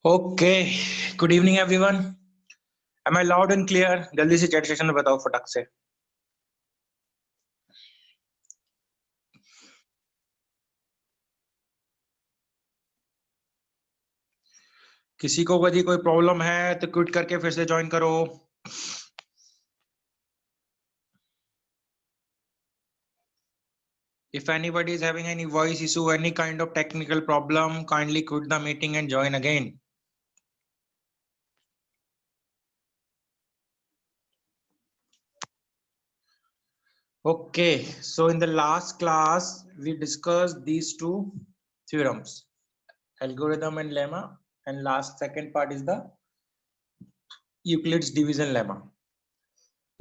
Okay, good evening everyone. Am I loud and clear? जल्दी से chat section में बताओ फटाक से। किसी को यदि कोई प्रॉब्लम है तो क्विट करके फिर से ज्वाइन करो। If anybody is having any voice issue, any kind of technical problem, kindly quit the meeting and join again. Okay, so in the last class we discussed these two theorems, algorithm and lemma, and last second part is the Euclid's division lemma.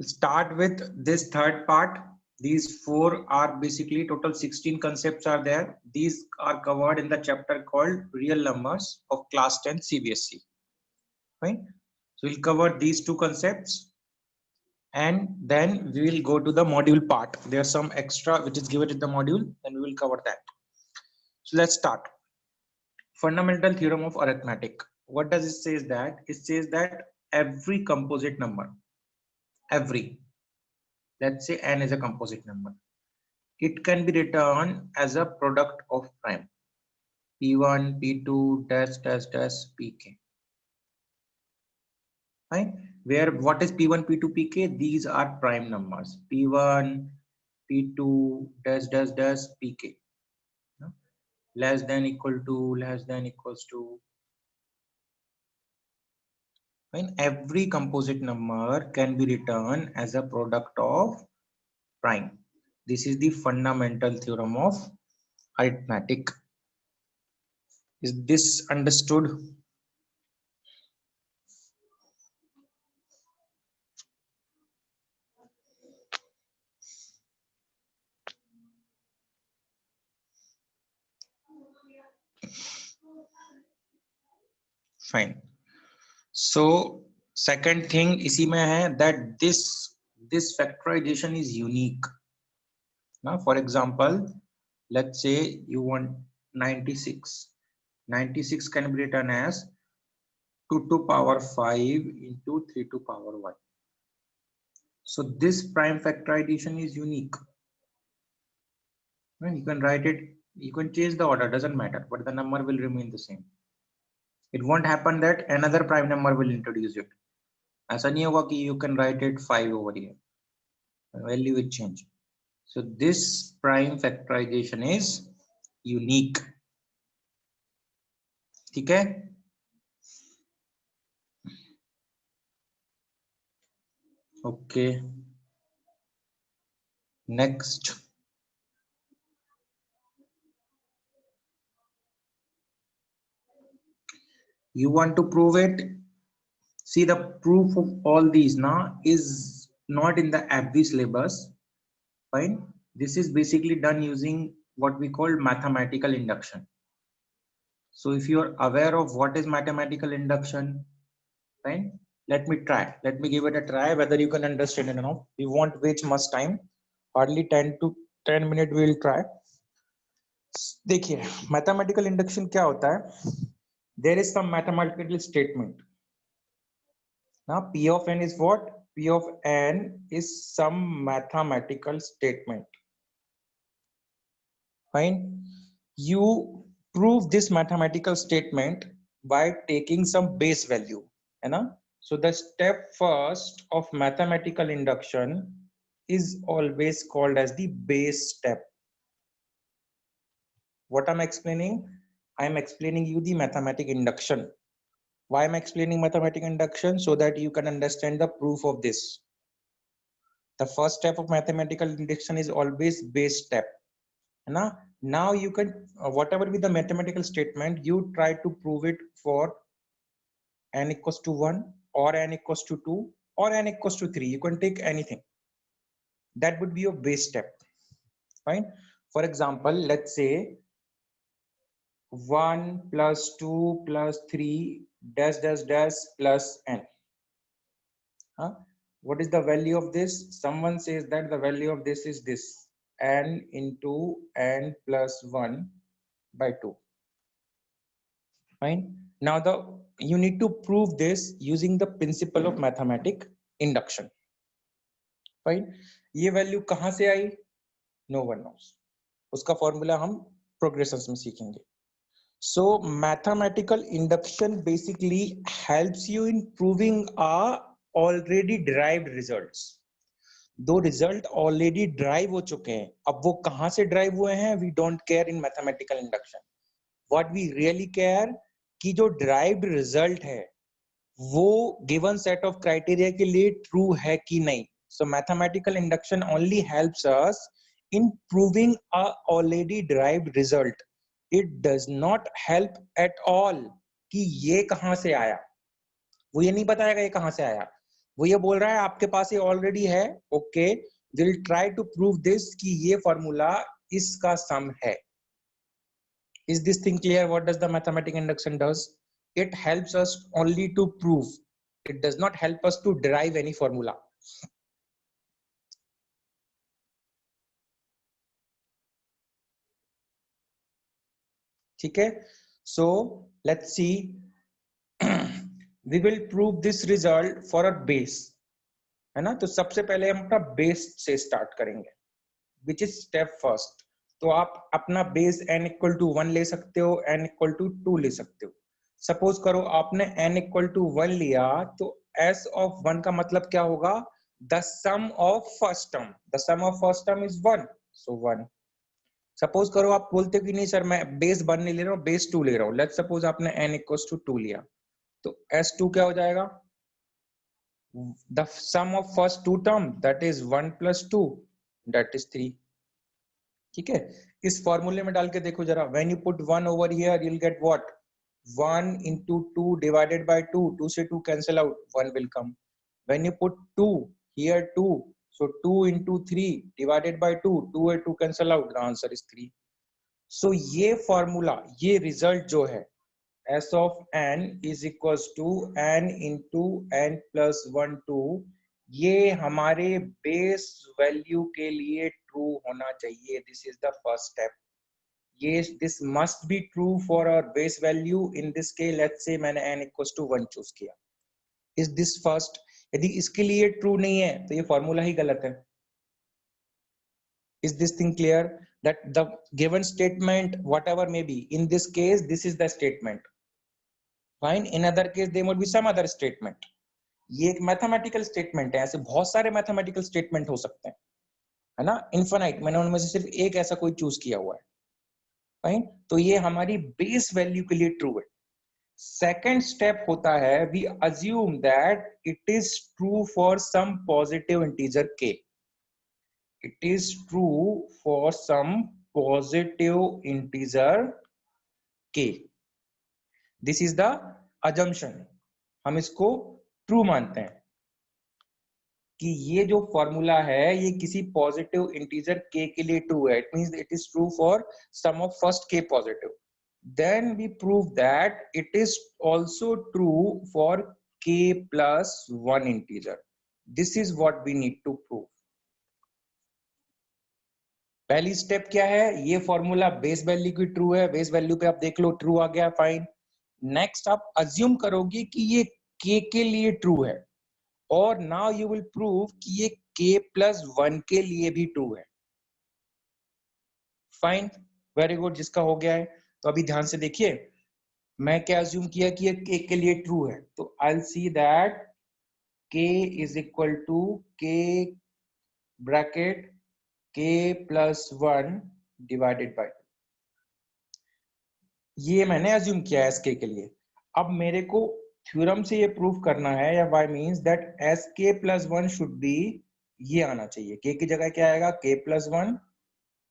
We'll start with this third part. These four are basically total 16 concepts are there. These are covered in the chapter called Real Numbers of Class 10 CBSE. Right? So we'll cover these two concepts and then we will go to the module part. There's some extra which is given in the module, and we will cover that. So let's start. Fundamental theorem of arithmetic. What does it say? That it says that every composite number, every, let's say n is a composite number, it can be written as a product of prime p1 p2 dash dash dash pk. Right, where what is p1 p2 pk? These are prime numbers, p1 p2 dash dash dash pk, no? Less than equal to, less than equals to. When every composite number can be written as a product of prime. This is the fundamental theorem of arithmetic. Is this understood? Fine. So second thing इसी में है that this factorization is unique. Now, for example, let's say you want 96. 96 can be written as 2 to power 5 into 3 to power 1. So this prime factorization is unique. When you can write it, you can change the order, doesn't matter, but the number will remain the same. It won't happen that another prime number will introduce it. ऐसा नहीं होगा कि you can write it 5 over here. The value will change. So this prime factorization is unique. ठीक है? Okay. Next. You want to prove it? See, the proof of all these now is not in the ABV syllabus. Fine. This is basically done using what we call mathematical induction. So if you are aware of what is mathematical induction, fine, let me try. Let me give it a try whether you can understand it or not. We won't waste much time. Hardly 10 minutes we will try. देखिए, mathematical induction क्या होता है? There is some mathematical statement. Now P of n is what? P of n is some mathematical statement. Fine. You prove this mathematical statement by taking some base value. है ना? So the step first of mathematical induction is always called as the base step. What I'm explaining? I'm explaining you the mathematical induction. Why am I explaining mathematical induction? So that you can understand the proof of this. The first step of mathematical induction is always base step. Now you can, whatever be the mathematical statement, you try to prove it for n equals to 1 or n equals to 2 or n equals to 3. You can take anything. That would be your base step. Fine. For example, let's say 1 plus 2 plus 3 dash dash dash plus n. What is the value of this? Someone says that the value of this is this, n into n plus 1 by 2. Fine. Now you need to prove this using the principle of mathematic induction. Fine. ये value कहां से आई? No one knows. उसका formula हम progressions में सीखेंगे. So mathematical induction basically helps you in proving a already derived results. दो result already drive हो चुके हैं, अब वो कहां से ड्राइव हुए हैं, we don't care in mathematical induction. What we really care कि जो ड्राइव्ड रिजल्ट है वो गिवन सेट ऑफ क्राइटेरिया के लिए ट्रू है कि नहीं. सो mathematical induction only helps us in proving a already derived result. It does not help at all कि ये कहां से आया. वो ये नहीं बताएगा ये कहां से आया. वो ये बोल रहा है आपके पास ये ऑलरेडी है. Okay, will try to prove this कि ये फॉर्मूला इसका सम है. Is this thing clear? What does the mathematical induction does? It helps us only to prove. It does not help us to derive any formula. ठीक है. So let's see. We will prove this result for a base. है ना. तो सबसे पहले हम अपना base से स्टार्ट करेंगे, which is step first. तो आप अपना बेस n इक्वल टू 1 ले सकते हो, n इक्वल टू 2 ले सकते हो. सपोज करो आपने n इक्वल टू 1 लिया, तो s ऑफ 1 का मतलब क्या होगा? The sum of first term. The sum of first term is 1, so 1. Suppose करो आप बोलते हो कि नहीं सर मैं बेस 1 नहीं ले रहा हूँ, बेस 2 ले रहा हूँ. लेट्स सपोज आपने n इक्वल टू 2 लिया, तो s2 क्या हो जाएगा? The sum of first two term, that is 1 plus 2, that is 3. ठीक है. इस फॉर्मूले में डाल के देखो जरा. When you put 1 over here, you will get what? 1 into 2 divided by 2. 2 से 2 cancel out, 1 will come. When you put 2 here, 2, so 2 into 3 divided by 2, 2 and 2 cancel out, the answer is 3. So ये formula, ये result जो है s of n is equals to n into n plus 1 2, ये हमारे base value के लिए true होना चाहिए. This is the first step. Yes, this must be true for our base value. In this case, let's say मैंने n equals to 1 choose किया. Is this first? यदि इसके लिए true नहीं है तो ये फॉर्मूला ही गलत है. Is this thing clear? That the given statement, whatever may be, in this case, this is the statement. Fine. In other case, there would be some other statement. ये एक mathematical statement है. ऐसे बहुत सारे mathematical statement हो सकते हैं, है ना? Infinite. मैंने उनमें से सिर्फ एक ऐसा कोई choose किया हुआ है. Fine? तो ये हमारी बेस वैल्यू के लिए ट्रू है. सेकेंड स्टेप होता है, we assume that it is true for some positive integer k. It is true for some positive integer k. This is the assumption. हम इसको ट्रू मानते हैं कि ये जो फॉर्मूला है ये किसी पॉजिटिव इंटीजर k के लिए ट्रू है. It means it is true for some of first k positive. Then we prove that it is also true for k plus 1 integer. This is what we need to prove. पहली step क्या है? ये formula base value की true है. Base value पे आप देख लो true आ गया. फाइन. नेक्स्ट आप अज्यूम करोगे कि ये k के लिए ट्रू है, और नाउ यू विल प्रूव कि ये k plus 1 के लिए भी ट्रू है. Fine, very good. जिसका हो गया है तो अभी ध्यान से देखिए, मैं क्या अज्यूम किया कि ये k के लिए ट्रू है. तो I will see that k is equal to k bracket k plus 1 divided by 2. ये मैंने अज्यूम किया है sk के लिए. अब मेरे को थ्योरम से ये प्रूव करना है, या by means that sk plus 1 should be, ये आना चाहिए. k की जगह क्या आएगा? k plus 1.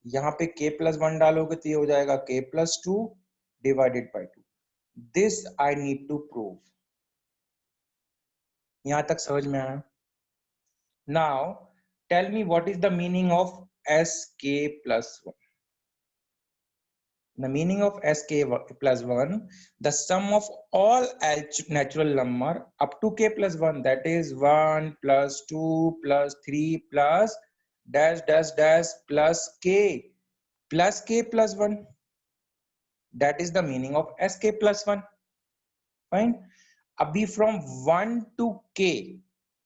यहाँ पे k प्लस 1 डालोगे तो ये हो जाएगा k plus 2 divided by 2. This I need to prove. यहां तक समझ में आया? Now tell me what is the meaning of sk plus 1. The meaning of sk plus 1, the sum of all natural number up to k plus 1, that is 1 plus 2 plus 3 plus dash dash dash plus k plus 1. That is the meaning of sk plus 1. Fine. अभी from 1 to k,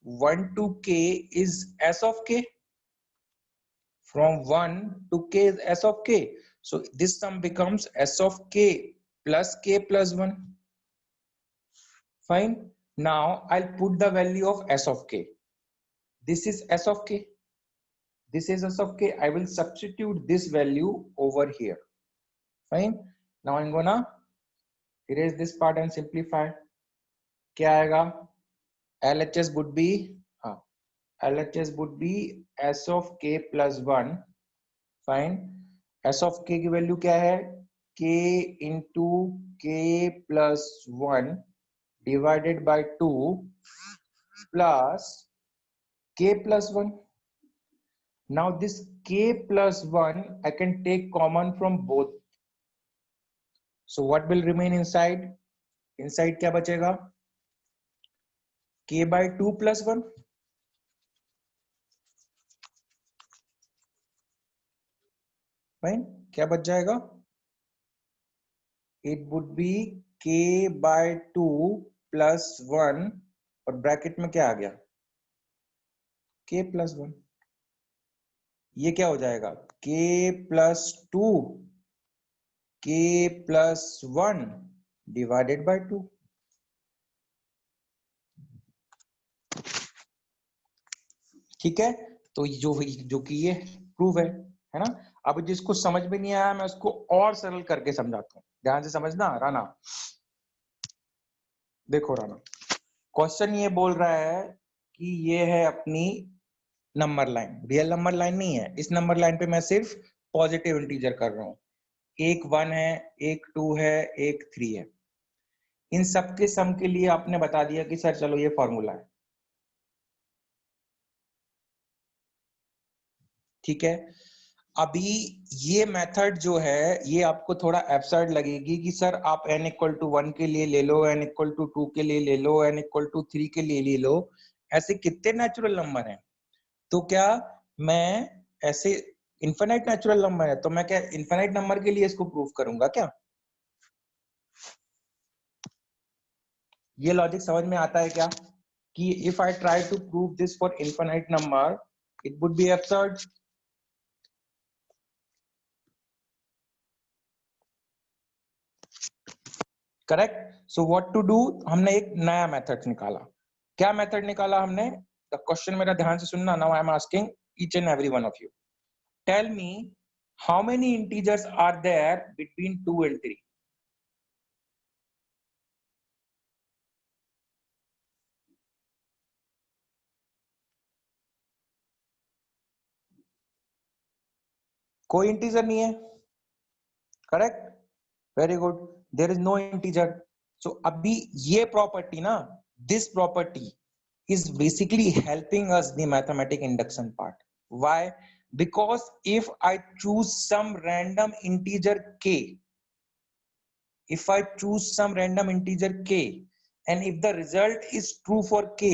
1 to k is s of k, from 1 to k is s of k, so this sum becomes s of k plus 1. Fine. Now I'll put the value of s of k. This is s of k, this is s of k. I will substitute this value over here. Fine. Now I'm gonna erase this part and simplify. क्या आएगा? LHS would be LHS would be s of k plus 1. Fine. s of k की value क्या है? k into k plus 1 divided by 2 plus k plus 1. Now this k plus 1 I can take common from both. So what will remain inside? Inside क्या बचेगा? k by 2 plus 1. Fine. क्या बच जाएगा? It would be k by 2 plus 1 और bracket में क्या आ गया? k plus 1. ये क्या हो जाएगा? k plus 2 k plus 1 divided by 2. ठीक है, तो जो कि ये प्रूफ है ना। अब जिसको समझ में नहीं आया मैं उसको और सरल करके समझाता हूँ, ध्यान से समझना। राना देखो, राना क्वेश्चन ये बोल रहा है कि ये है अपनी number line, real number line नहीं है। इस नंबर लाइन पे मैं सिर्फ पॉजिटिव इंटीजर कर रहा हूँ। एक 1 है, एक 2 है, एक 3 है। इन सब के सम के लिए आपने बता दिया कि सर चलो ये फॉर्मूला है, ठीक है। अभी ये मेथड जो है ये आपको थोड़ा एब्सर्ड लगेगी कि सर आप n इक्वल टू 1 के लिए ले लो, n इक्वल टू 2 के लिए ले लो, n इक्वल टू 3 के लिए ले लो। ऐसे कितने नेचुरल नंबर हैं? तो क्या मैं ऐसे इनफिनाइट नेचुरल नंबर है तो मैं क्या इनफिनाइट नंबर के लिए इसको प्रूव करूंगा क्या? ये लॉजिक समझ में आता है क्या कि if I try to prove this for infinite number it would be absurd. Correct. So what to do, हमने एक नया मेथड निकाला। क्या मेथड निकाला हमने? द क्वेश्चन मेरा ध्यान से सुनना। Now I am asking each and every one of you, tell me how many integers are there between 2 and 3? कोई इंटीजर नहीं है, correct, very good, there is no integer. So अभी ये प्रॉपर्टी ना, this property is basically helping us the mathematic induction part. Why? Because if I choose some random integer k, if I choose some random integer k, and if the result is true for k,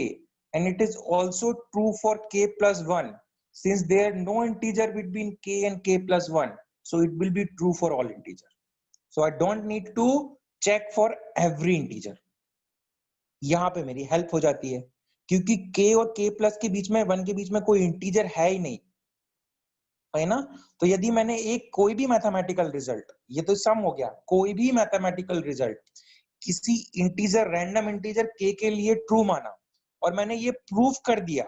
and it is also true for k plus 1, since there are no integer between k and k plus 1, so it will be true for all integer. So I don't need to check for every integer. यहां पे मेरी help हो जाती है क्योंकि k और k plus के बीच में 1 के बीच में कोई इंटीजर है ही नहीं, है ना। तो यदि मैंने एक कोई भी मैथमेटिकल रिजल्ट, ये तो सम हो गया, कोई भी मैथमेटिकल रिजल्ट किसी इंटीजर रैंडम इंटीजर k के लिए ट्रू माना और मैंने ये प्रूफ कर दिया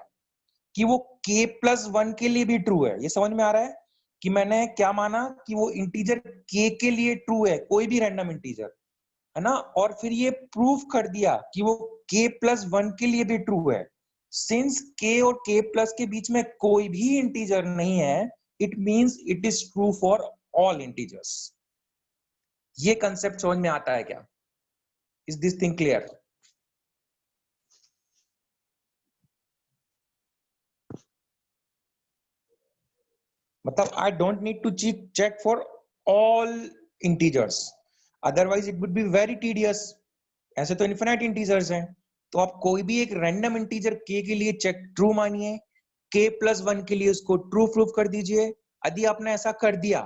कि वो k प्लस 1 के लिए भी ट्रू है। ये समझ में आ रहा है कि मैंने क्या माना कि वो इंटीजर k के लिए ट्रू है, कोई भी रैंडम इंटीजर, है ना। और फिर ये प्रूफ कर दिया कि वो k प्लस 1 के लिए भी ट्रू है। सिंस k और k प्लस के बीच में कोई भी इंटीजर नहीं है, it means it is true for all integers. ये कंसेप्ट समझ में आता है क्या? Is this thing clear? मतलब I don't need to check for all integers, otherwise it would be very tedious. ऐसे तो इन्फिनाइट इंटीजर्स हैं, तो आप कोई भी एक रैंडम इंटीजर k के लिए चेक ट्रू मानिए, k प्लस 1 के लिए उसको ट्रू प्रूफ कर दीजिए। यदि आपने ऐसा कर दिया,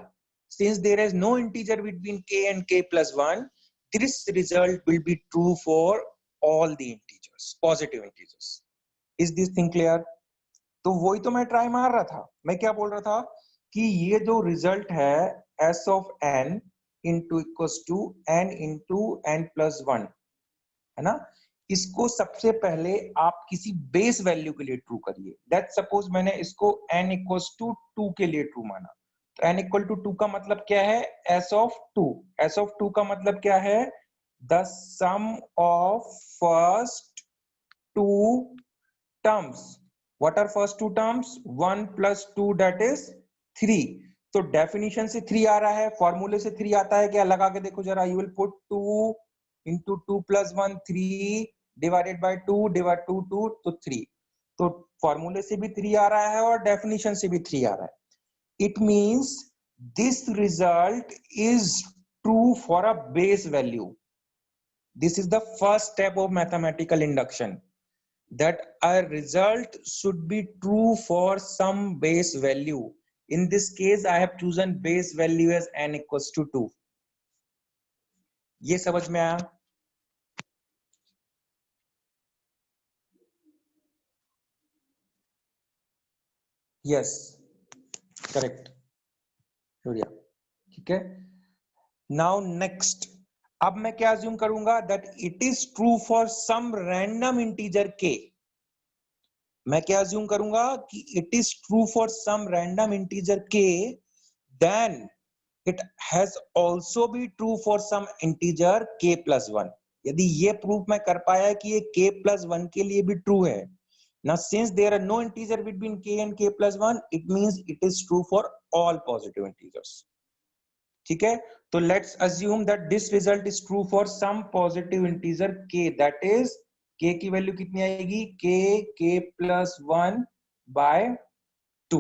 since there is no integer between k and k plus 1, this result will be true for all the integers, positive integers. Is this thing clear? तो वही तो मैं ट्राई मार रहा था, मैं क्या बोल रहा था कि ये जो रिजल्ट है s of n into equals to n into n plus 1 है ना, इसको सबसे पहले आप किसी बेस वैल्यू के लिए ट्रू करिए. लेट्स सपोज मैंने इसको n equals to 2 के लिए ट्रू माना, तो n equal to 2 का मतलब क्या है, s of 2. s of 2 का मतलब क्या है, the sum of first two terms. What are first two terms? 1 plus 2 that is 3. तो डेफिनेशन से 3 आ रहा है, फॉर्मूले से 3 आता है क्या, लगा के देखो जरा. You will put 2 into 2 plus 1 3 divided by 2 divide 2 2 तो 3. तो फॉर्मूले से भी 3 आ रहा है और डेफिनेशन से भी 3 आ रहा है. It means this result is true for a base value. This is the first step of mathematical induction, that a result should be true for some base value. In this case, I have chosen base value as n equals to 2. ये समझ में आया? Yes, correct. ठीक है. Now next, अब मैं क्या assume करूंगा, that it is true for some random integer k. मैं क्या assume करूंगा कि it is true for some random integer k, then it has also be true for some integer k plus 1. यदि ये प्रूफ मैं कर पाया कि ये k plus 1 के लिए भी ट्रू है. Now since there are no integer between k and k plus 1, it means it is true for all positive integers. ठीक है, तो let's assume that this result is true for some positive integer k, that is k की value कितनी आएगी, k plus 1 by 2.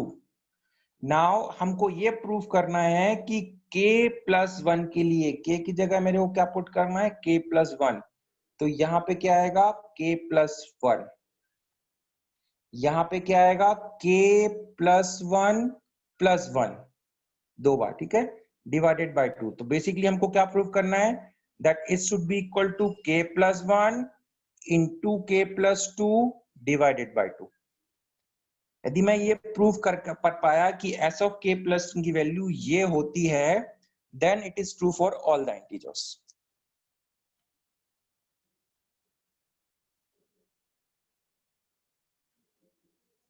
Now हमको ये proof करना है कि k plus 1 के लिए k की जगह मेरे को क्या पुट करना है, k plus 1. तो यहाँ पे क्या आएगा, k plus 1. यहाँ पे क्या आएगा, k plus 1 plus 1 दो बार, ठीक है, डिवाइडेड बाय 2. तो बेसिकली हमको क्या प्रूफ करना है, that it should be equal to k plus 1 into k plus 2 divided by 2. यदि मैं ये प्रूफ कर पाया कि s of k plus की वैल्यू ये होती है, then it is true for all the integers.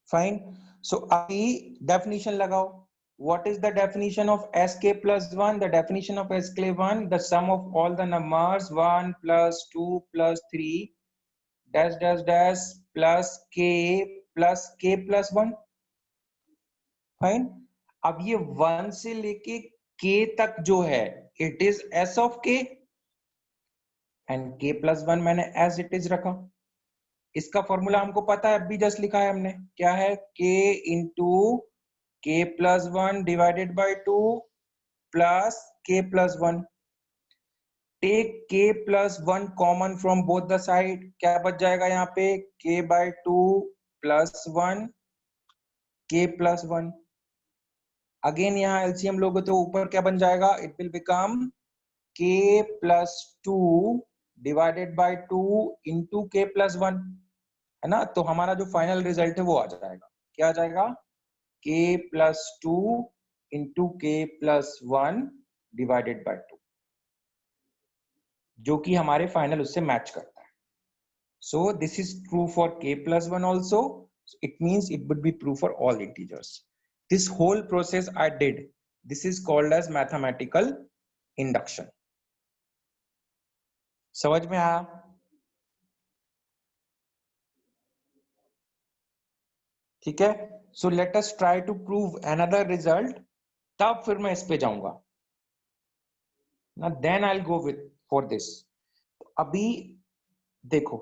Fine. So अभी definition लगाओ. What is the definition of sk plus 1? The definition of sk 1, the sum of all the numbers 1 plus 2 plus 3 dash dash dash plus k plus 1. Fine. अब ये 1 से लेके k तक जो है, it is s of k and k plus 1 मैंने as it is रखा. इसका फॉर्मूला हमको पता है, अभी जस्ट लिखा है हमने, क्या है, k into k plus 1 divided by 2 plus k plus 1. Take k plus 1 common from both the side, क्या बच जाएगा यहाँ पे, k by 2 plus 1 k plus 1. Again यहाँ एलसीएम लोगे तो ऊपर क्या बन जाएगा, it will become k plus 2 divided by 2 into k plus 1, है ना. तो हमारा जो फाइनल रिजल्ट है वो आ जाएगा, क्या आ जाएगा, k plus 2 into k plus 1 divided by 2, जो कि हमारे फाइनल उससे मैच करता है. So this is true for k plus 1 also. It means it would be true for all integers. This whole process I did, this is called as mathematical induction. समझ में आया? ठीक है. So let us try to prove another result. तब फिर मैं इस पे जाऊंगा ना, then I'll go with for this. अभी देखो,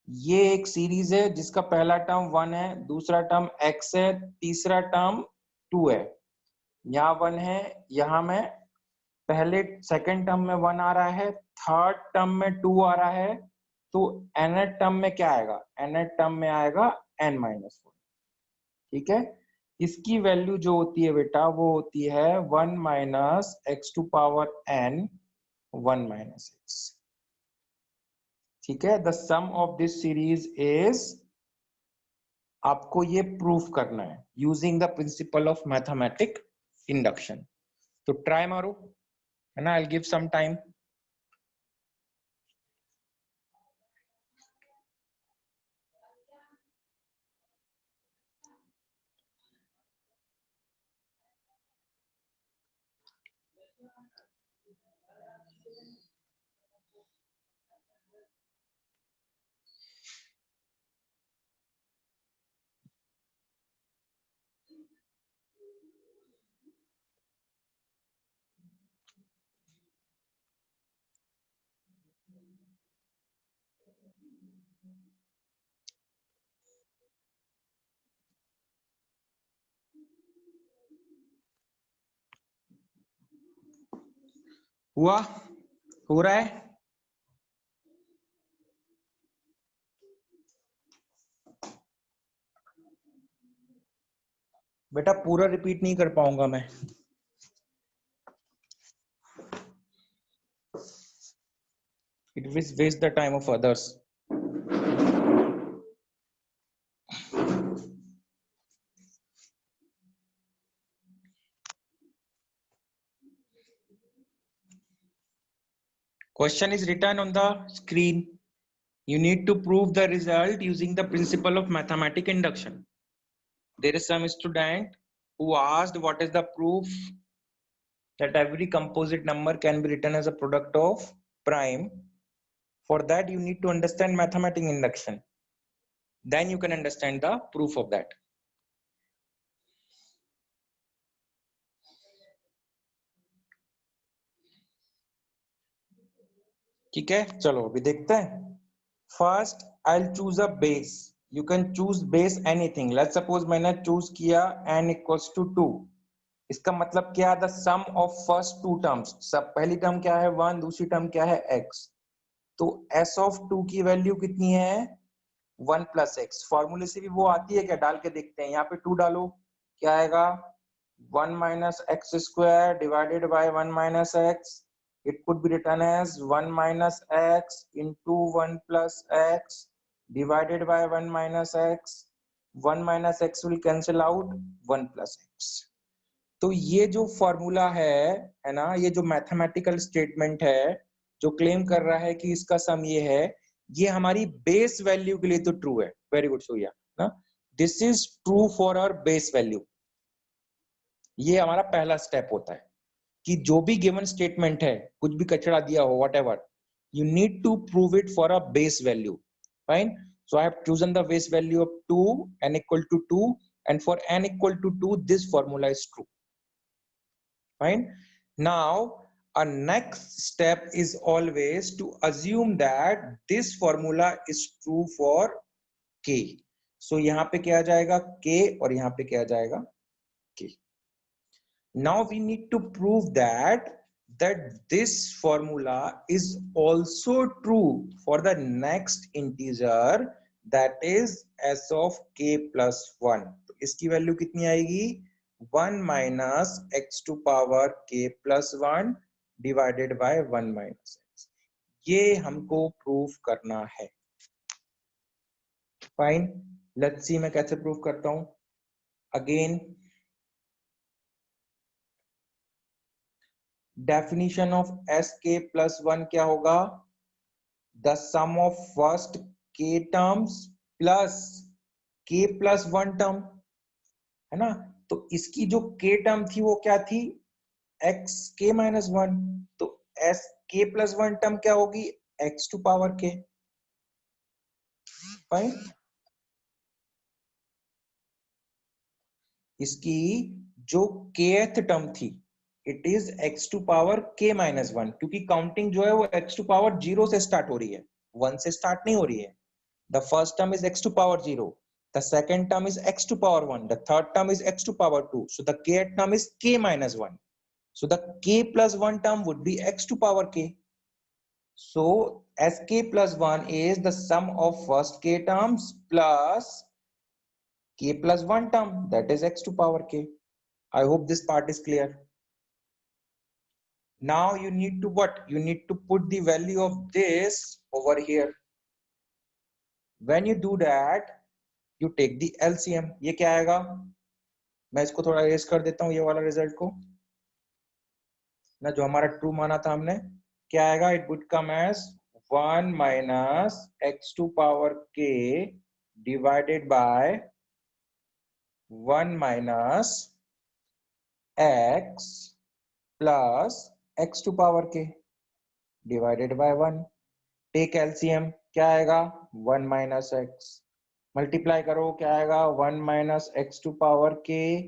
ये एक सीरीज है जिसका पहला टर्म 1 है, दूसरा टर्म x है, तीसरा टर्म 2 है. यहाँ 1 है, यहाँ में पहले सेकंड टर्म में 1 आ रहा है, थर्ड टर्म में 2 आ रहा है. तो nth टर्म में क्या आएगा, nth टर्म में आएगा n-1. ठीक है, इसकी वैल्यू जो होती है बेटा वो होती है 1 minus x to power n 1 minus x. ठीक है, the sum of this series is, आपको ये प्रूफ करना है using the principal of mathematic induction. तो ट्राई मारो, है ना. I will give some time. हुआ, हो रहा है. बेटा पूरा रिपीट नहीं कर पाऊंगा मैं. It will waste the time of others. Question is written on the screen. You need to prove the result using the principle of mathematical induction. There is some student who asked what is the proof that every composite number can be written as a product of prime. For that you need to understand mathematical induction. Then you can understand the proof of that. ठीक है, चलो अभी देखते हैं. First I will choose a base. You can choose base anything. Let's suppose मैंने choose किया n equals to 2. इसका मतलब क्या है, the sum of first two terms. सब पहली टर्म क्या है 1, दूसरी टर्म क्या है x. तो s ऑफ 2 की वैल्यू कितनी है 1 प्लस x. फॉर्मूले से भी वो आती है क्या, डाल के देखते हैं. यहाँ पे 2 डालो, क्या आएगा 1 minus x square divided by 1 minus x. It could be written as 1 minus x into 1 plus x divided by 1 minus x. 1 minus x will cancel out 1 plus x. तो ये जो फॉर्मूला है ना, ये जो मैथमेटिकल स्टेटमेंट है जो claim कर रहा है कि इसका सम ये है, ये हमारी बेस वैल्यू के लिए तो ट्रू है. वेरी गुड सोया ना. This is true for our base value. ये हमारा पहला स्टेप होता है कि जो भी गिवन स्टेटमेंट है, कुछ भी कचरा दिया हो whatever, you need to prove it for a base value. Fine. So I have chosen the base value of 2, n equal to 2, and for n equal to 2 this formula is true. Fine. Now our next step is always to assume that this formula is true for k. So यहाँ पे क्या आ जाएगा k और यहाँ पे क्या आ जाएगा k. Now we need to prove that this formula is also true for the next integer, that is s of k plus 1. तो इसकी वैल्यू कितनी आएगी 1 minus x to power k plus 1 divided by 1 minus x. ये हमको proof करना है. Fine, let's see मैं कैसे प्रूफ करता हूं. Again definition of sk plus 1 क्या होगा, the sum of first k terms plus k plus 1 term, है ना. तो इसकी जो k टर्म थी वो क्या थी xk minus 1. तो sk plus 1 टर्म क्या होगी x to power k. Fine. इसकी जो kth टर्म थी it is x to power k minus 1, क्योंकि काउंटिंग जो है वो x टू पावर 0 से स्टार्ट हो रही है, 1 से स्टार्ट नहीं हो रही है. The first term is x to power 0, the second term is x to power 1, the third term is x to power 2. So the kth term is k minus 1. So the k plus 1 term would be x to power k. So sk plus 1 is the sum of first k terms plus k plus 1 term, that is x to power k. I hope this part is clear. Now you need to what? You need to put the value of this over here. When you do that, you take the LCM. ये क्या आएगा? मैं इसको थोड़ा race कर देता हूँ ये वाला रिजल्ट को ना, जो हमारा ट्रू माना था हमने, क्या आएगा? It would come as 1 minus x to power k divided by 1 minus x plus x to power k divided by 1. Take LCM, क्या आएगा? 1 माइनस एक्स, मल्टीप्लाई करो, क्या आएगा? 1 minus x to power k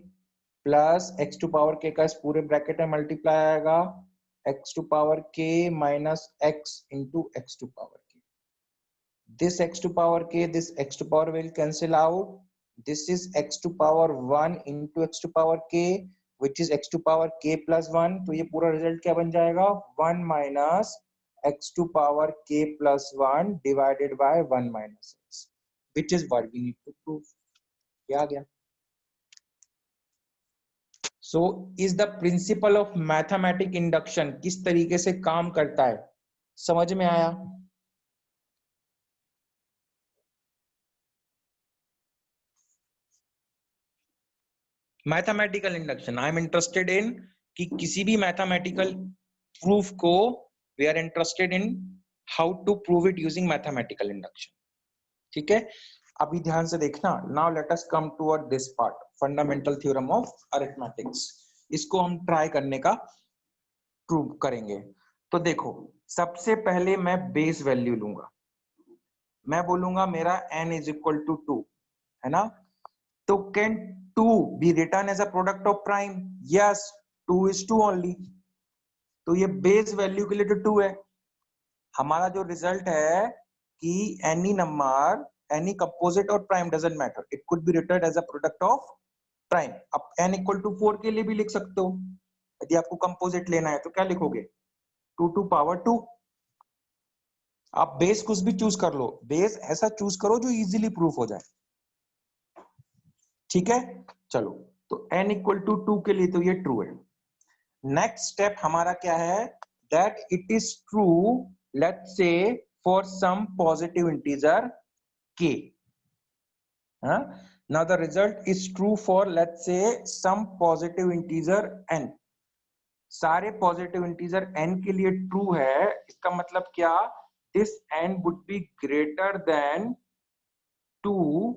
plus x to power k का इस पूरे bracket में multiply आएगा x to power k minus x into x to power k. This x to power k, this x to power will cancel out. This is x to power 1 into x to power k which is x to power k plus 1. तो ये पूरा result क्या बन जाएगा? 1 minus x to power k plus 1 divided by 1 minus x, which is what we need to prove. क्या आ गया? So is the principle of mathematic induction किस तरीके से काम करता है, समझ में आया? Mathematical induction, I am interested in कि किसी भी मैथमेटिकल प्रूफ को we are interested in how to prove it using mathematical induction. ठीक है, अभी ध्यान से देखना. Now let us come toward this part, fundamental theorem of arithmetics. इसको हम ट्राई करने का प्रूव करेंगे. तो देखो, सबसे पहले मैं बेस वैल्यू लूंगा. मैं बोलूंगा मेरा n इज इक्वल टू 2, है ना? तो can 2 be written as a product of prime? Yes, 2 is 2 only. तो ये बेस वैल्यू के लिए तो 2 है. हमारा जो रिजल्ट है कि एनी नंबर, एनी कंपोजिट और prime doesn't matter, it could be written as a product of prime. अब n इक्वल टू 4 के लिए भी लिख सकते हो. यदि आपको कंपोजिट लेना है तो क्या लिखोगे? 2 टू पावर 2. आप बेस कुछ भी चूज कर लो, बेस ऐसा चूज करो जो इजीली प्रूफ हो जाए. ठीक है, चलो. तो n इक्वल टू 2 के लिए तो ये ट्रू है. नेक्स्ट स्टेप हमारा क्या है? That it is true, let's say for some positive integer k. Now the result is true for, let's say, some positive integer n. सारे पॉजिटिव इंटीजर n के लिए ट्रू है. इसका मतलब क्या? This n would be greater than 2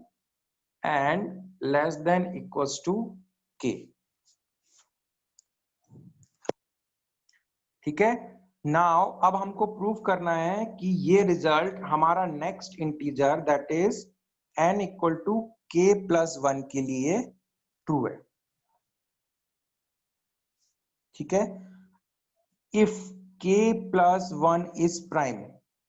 and less than equals to k. ठीक है. Now अब हमको प्रूव करना है कि ये रिजल्ट हमारा next integer that is n equal to k plus 1 के लिए ट्रू है. ठीक है. If k plus 1 is prime,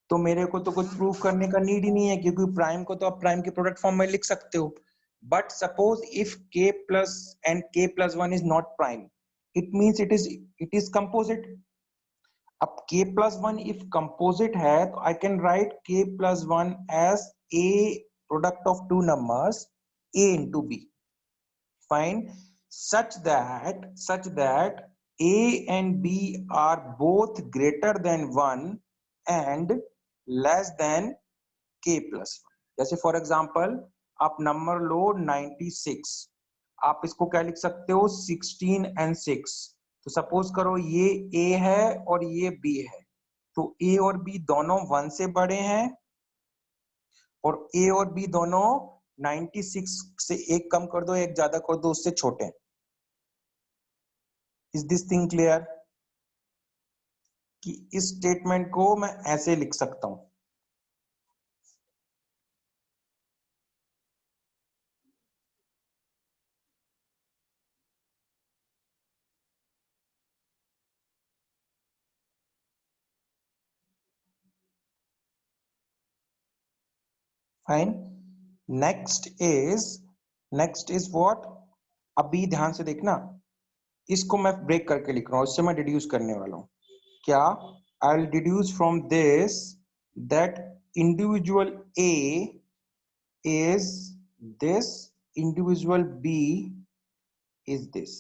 तो मेरे को तो कुछ प्रूव करने का नीड ही नहीं है, क्योंकि प्राइम को तो आप प्राइम के प्रोडक्ट फॉर्म में लिख सकते हो. But suppose if k plus and k plus 1 is not prime, it means it is composite. अब k प्लस 1 इफ कंपोजिट है तो I can write k plus 1 as a product of two numbers a into b. Fine. such that a and b are both greater than 1 and less than k plus 1. जैसे for example आप number लो 96, आप इसको क्या लिख सकते हो? 16 and 6. तो suppose करो ये a है और ये b है, तो a और b दोनों 1 से बड़े हैं और a और b दोनों 96 से एक कम कर दो, एक ज्यादा कर दो, उससे छोटे हैं. Is this thing clear? कि इस स्टेटमेंट को मैं ऐसे लिख सकता हूं. फाइन. Next is what? अभी ध्यान से देखना, इसको मैं ब्रेक करके लिख रहा हूं, इससे मैं डिड्यूस करने वाला हूं. क्या? I will deduce from this that individual a is this, individual b is this.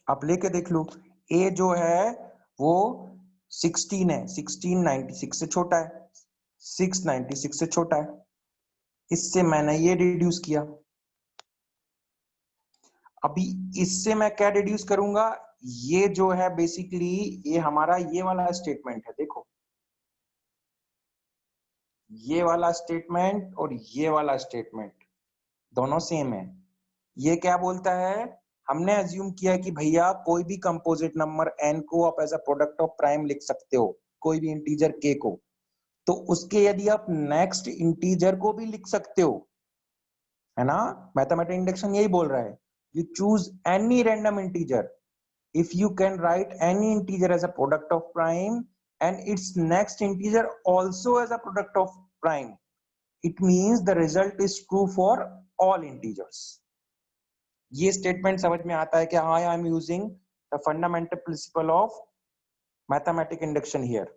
आप लेके देख लो, a जो है वो 16 है, 16 96 से छोटा है, 6 96 से छोटा है, इससे मैंने ये रिड्यूस किया। अभी इससे मैं क्या रिड्यूस करूंगा, ये जो है बेसिकली ये हमारा ये वाला स्टेटमेंट है, देखो ये वाला स्टेटमेंट और ये वाला स्टेटमेंट दोनों सेम है। ये क्या बोलता है, हमने अज्यूम किया कि भैया कोई भी कंपोजिट नंबर n को आप as a product of prime लिख सकते हो, कोई भी इंटीजर k को, तो उसके यदि आप नेक्स्ट इंटीजर को भी लिख सकते हो, है ना, मैथमेटिकल इंडक्शन यही बोल रहा है, you choose any random integer if you can write any integer as a product of prime and its next integer also as a product of prime, it means the result is true for all integers. ये statement समझ में आता है कि हाँ, I am using the fundamental principle of mathematical induction here.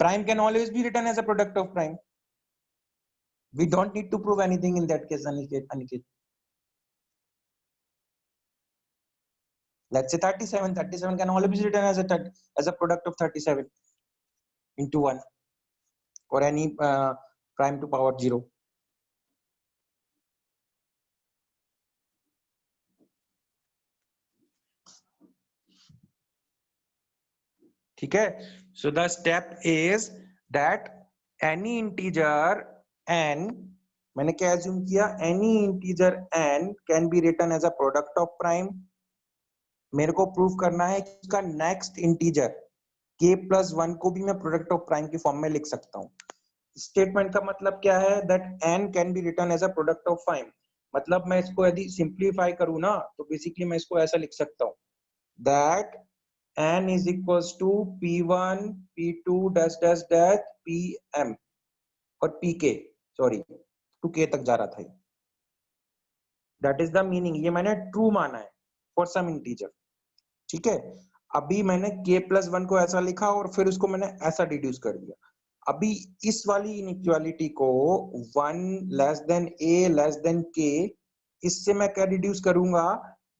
Prime can always be written as a product of prime. We don't need to prove anything in that case, Aniket. Let's say 37. 37 can always be written as a product of 37 into 1 or any prime to power 0. ठीक है. So the step is that any integer n, मैंने क्या assume किया, any integer n can be written as a product of prime. मेरे को prove करना है कि उसका नेक्स्ट इंटीजर k plus 1 को भी मैं प्रोडक्ट ऑफ प्राइम की फॉर्म में लिख सकता हूँ. स्टेटमेंट का मतलब क्या है, that n can be written as a product of prime. मतलब मैं इसको यदि सिंप्लीफाई करूँ ना, तो बेसिकली मैं इसको ऐसा लिख सकता हूँ, that n is equals to p1 p2 dash dash dash pm और pk, सॉरी to k तक जा रहा था. That is the meaning. ये मैंने ट्रू माना है फॉर सम इंटीजर. ठीक है. अभी मैंने k प्लस 1 को ऐसा लिखा और फिर उसको मैंने ऐसा डिड्यूस कर दिया. अभी इस वाली इनइक्वालिटी को 1 less than a less than k, इससे मैं क्या डिड्यूस करूंगा,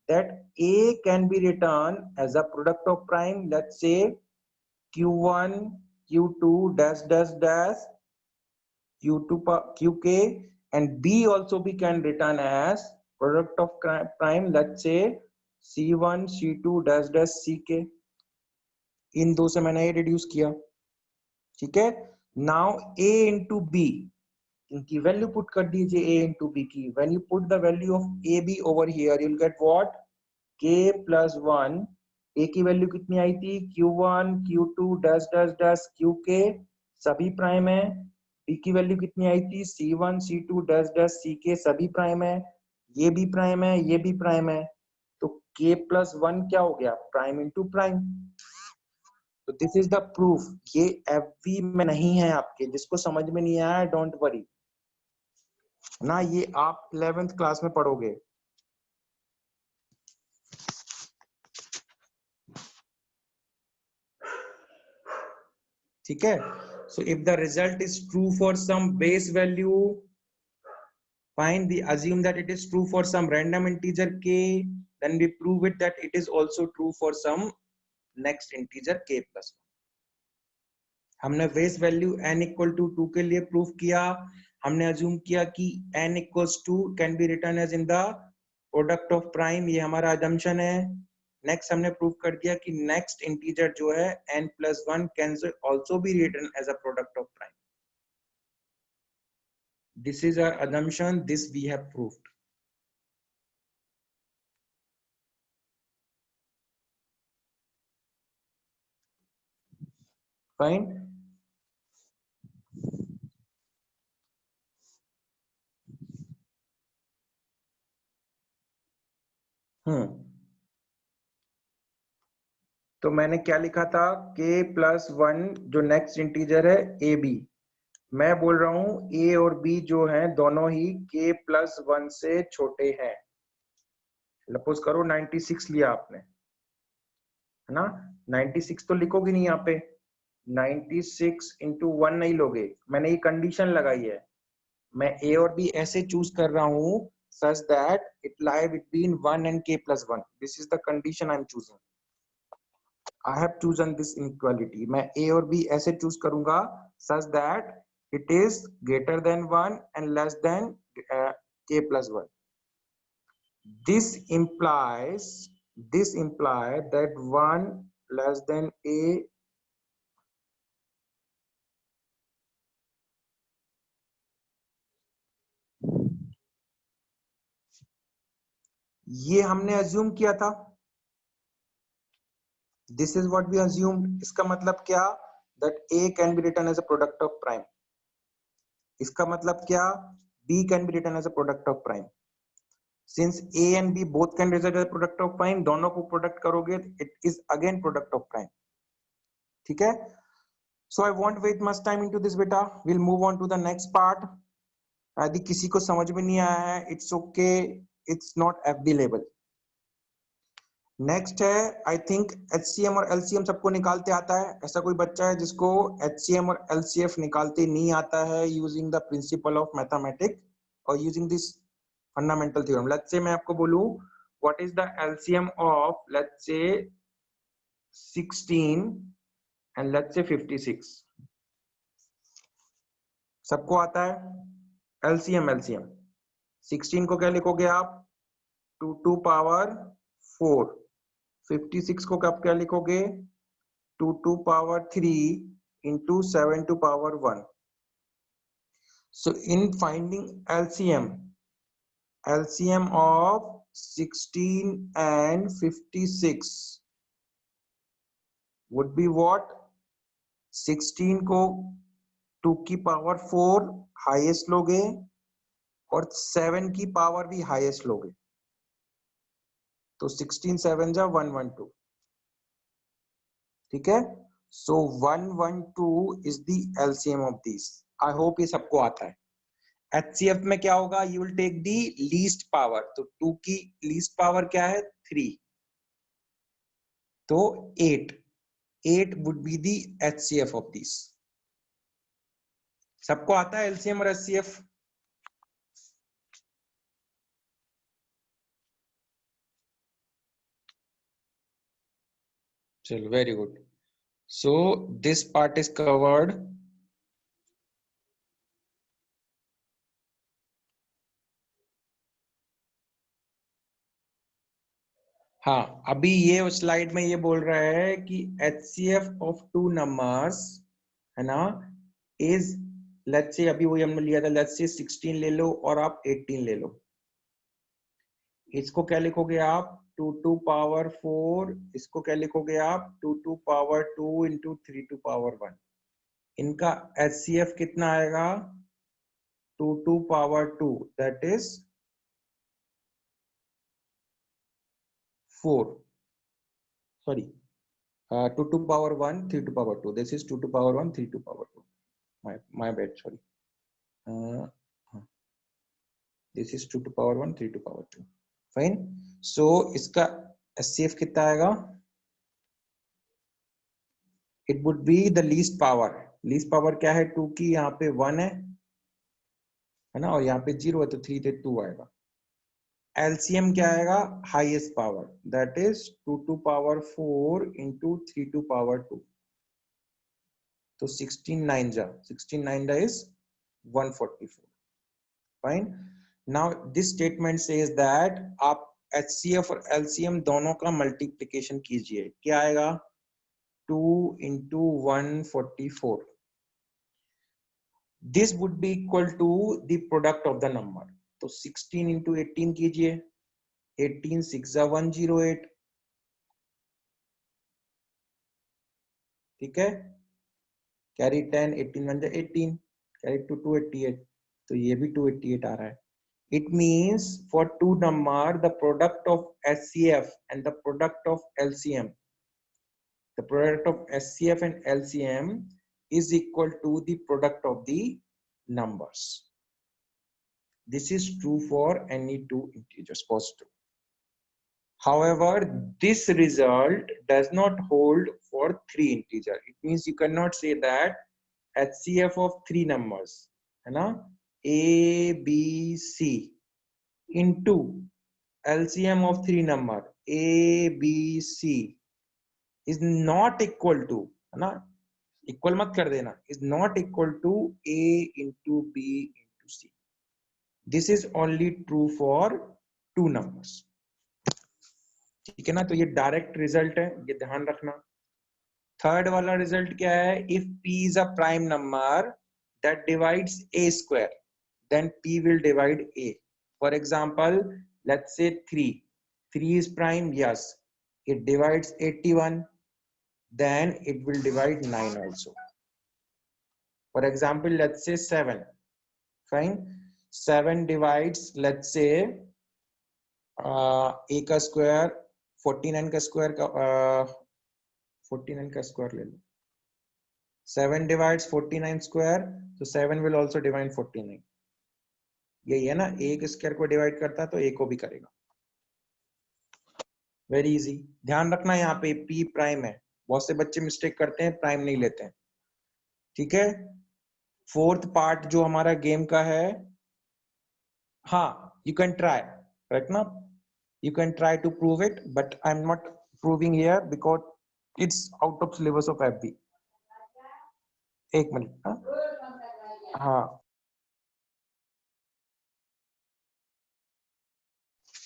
that a can be written as a product of prime, let's say q1 q2 dash dash dash q2 qk, and b also be can written as product of prime, let's say c1 c2 dash dash ck. इन दो से मैंने ये reduce किया. ठीक है. Now a into B, इनकी value put कर दीजिए a इंटू बी की. When you put the value of A B over here, you'll get what, k plus 1. a की वैल्यू कितनी आई थी, q1 q2 dash dash dash qk, सभी prime है. b की वैल्यू कितनी आई थी, c1 c2 dash dash ck, सभी प्राइम है. ये भी प्राइम है, ये भी प्राइम है. तो k plus 1 क्या हो गया, प्राइम इंटू प्राइम. तो दिस इज द प्रूफ. ये एफवी में नहीं है आपके, जिसको समझ में नहीं आया डोंट वरी ना, ये आप 11th क्लास में पढ़ोगे. ठीक है. so if the result is true for some base value, fine, we assume that it is true for some random integer k, then we prove it that it is also true for some next integer k plus 1. हमने base value n equal to 2 के लिए proof किया. हमने assume किया कि n equals to can be written as in the product of prime, ये हमारा assumption है. नेक्स्ट हमने प्रूफ कर दिया कि नेक्स्ट इंटीजर जो है n plus 1 can also be written as a product of prime. This is our assumption, this we have proved. Fine. तो मैंने क्या लिखा था, k plus 1 जो नेक्स्ट इंटीजर है ए बी. मैं बोल रहा हूं a और b जो हैं दोनों ही k plus 1 से छोटे हैं. सपोज करो 96 लिया आपने, है ना. 96 तो लिखोगे नहीं यहाँ पे, 96 into 1 नहीं लोगे. मैंने ये कंडीशन लगाई है, मैं a और b ऐसे चूज कर रहा हूं such that it lie between 1 and k plus 1. This is the condition I'm choosing. I have chosen this inequality. मैं a और b ऐसे choose करूंगा such that it is greater than 1 and less than k plus 1. This implies that 1 less than a ये हमने assume किया था. This is what we assumed. इसका मतलब क्या? That a can be written as a product of prime. इसका मतलब क्या? b can be written as a product of prime. Since a and b both can result as a product of prime, दोनों को product करोगे, it is again product of prime. ठीक है? So I won't wait much time into this beta. We'll move on to the next part. यदि किसी को समझ में नहीं आया है, it's okay. It's not FB level. Next है आई थिंक HCM और LCM सबको निकालते आता है. ऐसा कोई बच्चा है जिसको HCM और LCF निकालते नहीं आता है using the principal of mathematics और using this fundamental theorem. Let's say मैं आपको बोलूं what is the LCM of let's say 16 and let's say 56. सबको आता है LCM. 16 को क्या लिखोगे आप? 2 to power 4. 56 को कब क्या लिखोगे? 2 to power 3 into 7 to power 1. So in finding LCM of 16 and 56 would be what? 16 को 2 की पावर 4 हाईएस्ट लोगे और 7 की पावर भी हाईएस्ट लोगे. तो 16 7 जा 112. ठीक है? So 112 is the LCM of this. I hope ये सबको आता है. HCF में क्या होगा? You will take the least power. तो 2 की लीस्ट पावर क्या है? 3. तो 8 would be the HCF of this. सबको आता है LCM और HCF? चलो, very good. So this part is covered. हाँ, अभी ये स्लाइड में ये बोल रहा है कि HCF of two numbers है ना is let's say अभी वही हमने लिया था let's say 16 ले लो और आप 18 ले लो. इसको क्या लिखोगे आप? 2 to power 4. इसको क्या लिखोगे आप? 2 to power 2 into 3 to power 1. इनका HCF कितना आएगा? 2 to power 2 that is 4. Sorry. 2 to power 1, 3 to power 2. This is 2 to power 1, 3 to power 2. My bad, sorry. This is 2 to power 1, 3 to power 2. Fine. So इसका HCF कितना आएगा? It would be the least power. Least power क्या है? 2 की यहाँ पे 1 है ना, और यहाँ पे 0 है तो 3 से 2 आएगा. LCM क्या आएगा? Highest power. That is 2 to power 4 into 3 to power 2. तो 16 9 is 144. Fine. Now this statement says that आप HCF और LCM दोनों का मल्टीप्लिकेशन कीजिए. क्या आएगा? 2 into 144. This would be equal to the product of the number. तो 16 into 18 कीजिए. 18 6 जा 108. ठीक है? कैरी 10, 18 1 जा 18. कैरी 2 288. तो ये भी 288 आ रहा है. It means for two number, the product of HCF and the product of LCM, the product of HCF and LCM is equal to the product of the numbers. This is true for any two integers, positive. However, this result does not hold for three integers. It means you cannot say that HCF of three numbers, है ना, A, B, C into LCM of three number A, B, C is not equal to, है ना, equal मत कर देना, is not equal to A into B into C. This is only true for two numbers. ठीक है ना, तो ये डायरेक्ट रिजल्ट है, ये ध्यान रखना. थर्ड वाला रिजल्ट क्या है? If P is a prime number that divides A square, then P will divide A. For example, let's say 3. 3 is prime, yes. It divides 81, then it will divide 9 also. For example, let's say 7. Fine. 7 divides, let's say, A का square, 49 का square का 49 का square ले लो. 7 divides 49 square, so 7 will also divide 49. यही है ना, एक square को डिवाइड करता है तो एक को भी करेगा. Very easy. ध्यान रखना यहाँ पे P प्राइम है. बहुत से बच्चे मिस्टेक करते हैं, प्राइम नहीं लेते हैं. ठीक है. फोर्थ पार्ट जो हमारा गेम का है, हाँ, यू कैन ट्राई, राइट ना, you can try to prove it, but I am not proving here because it's out of syllabus of FB. एक मिनट. हाँ,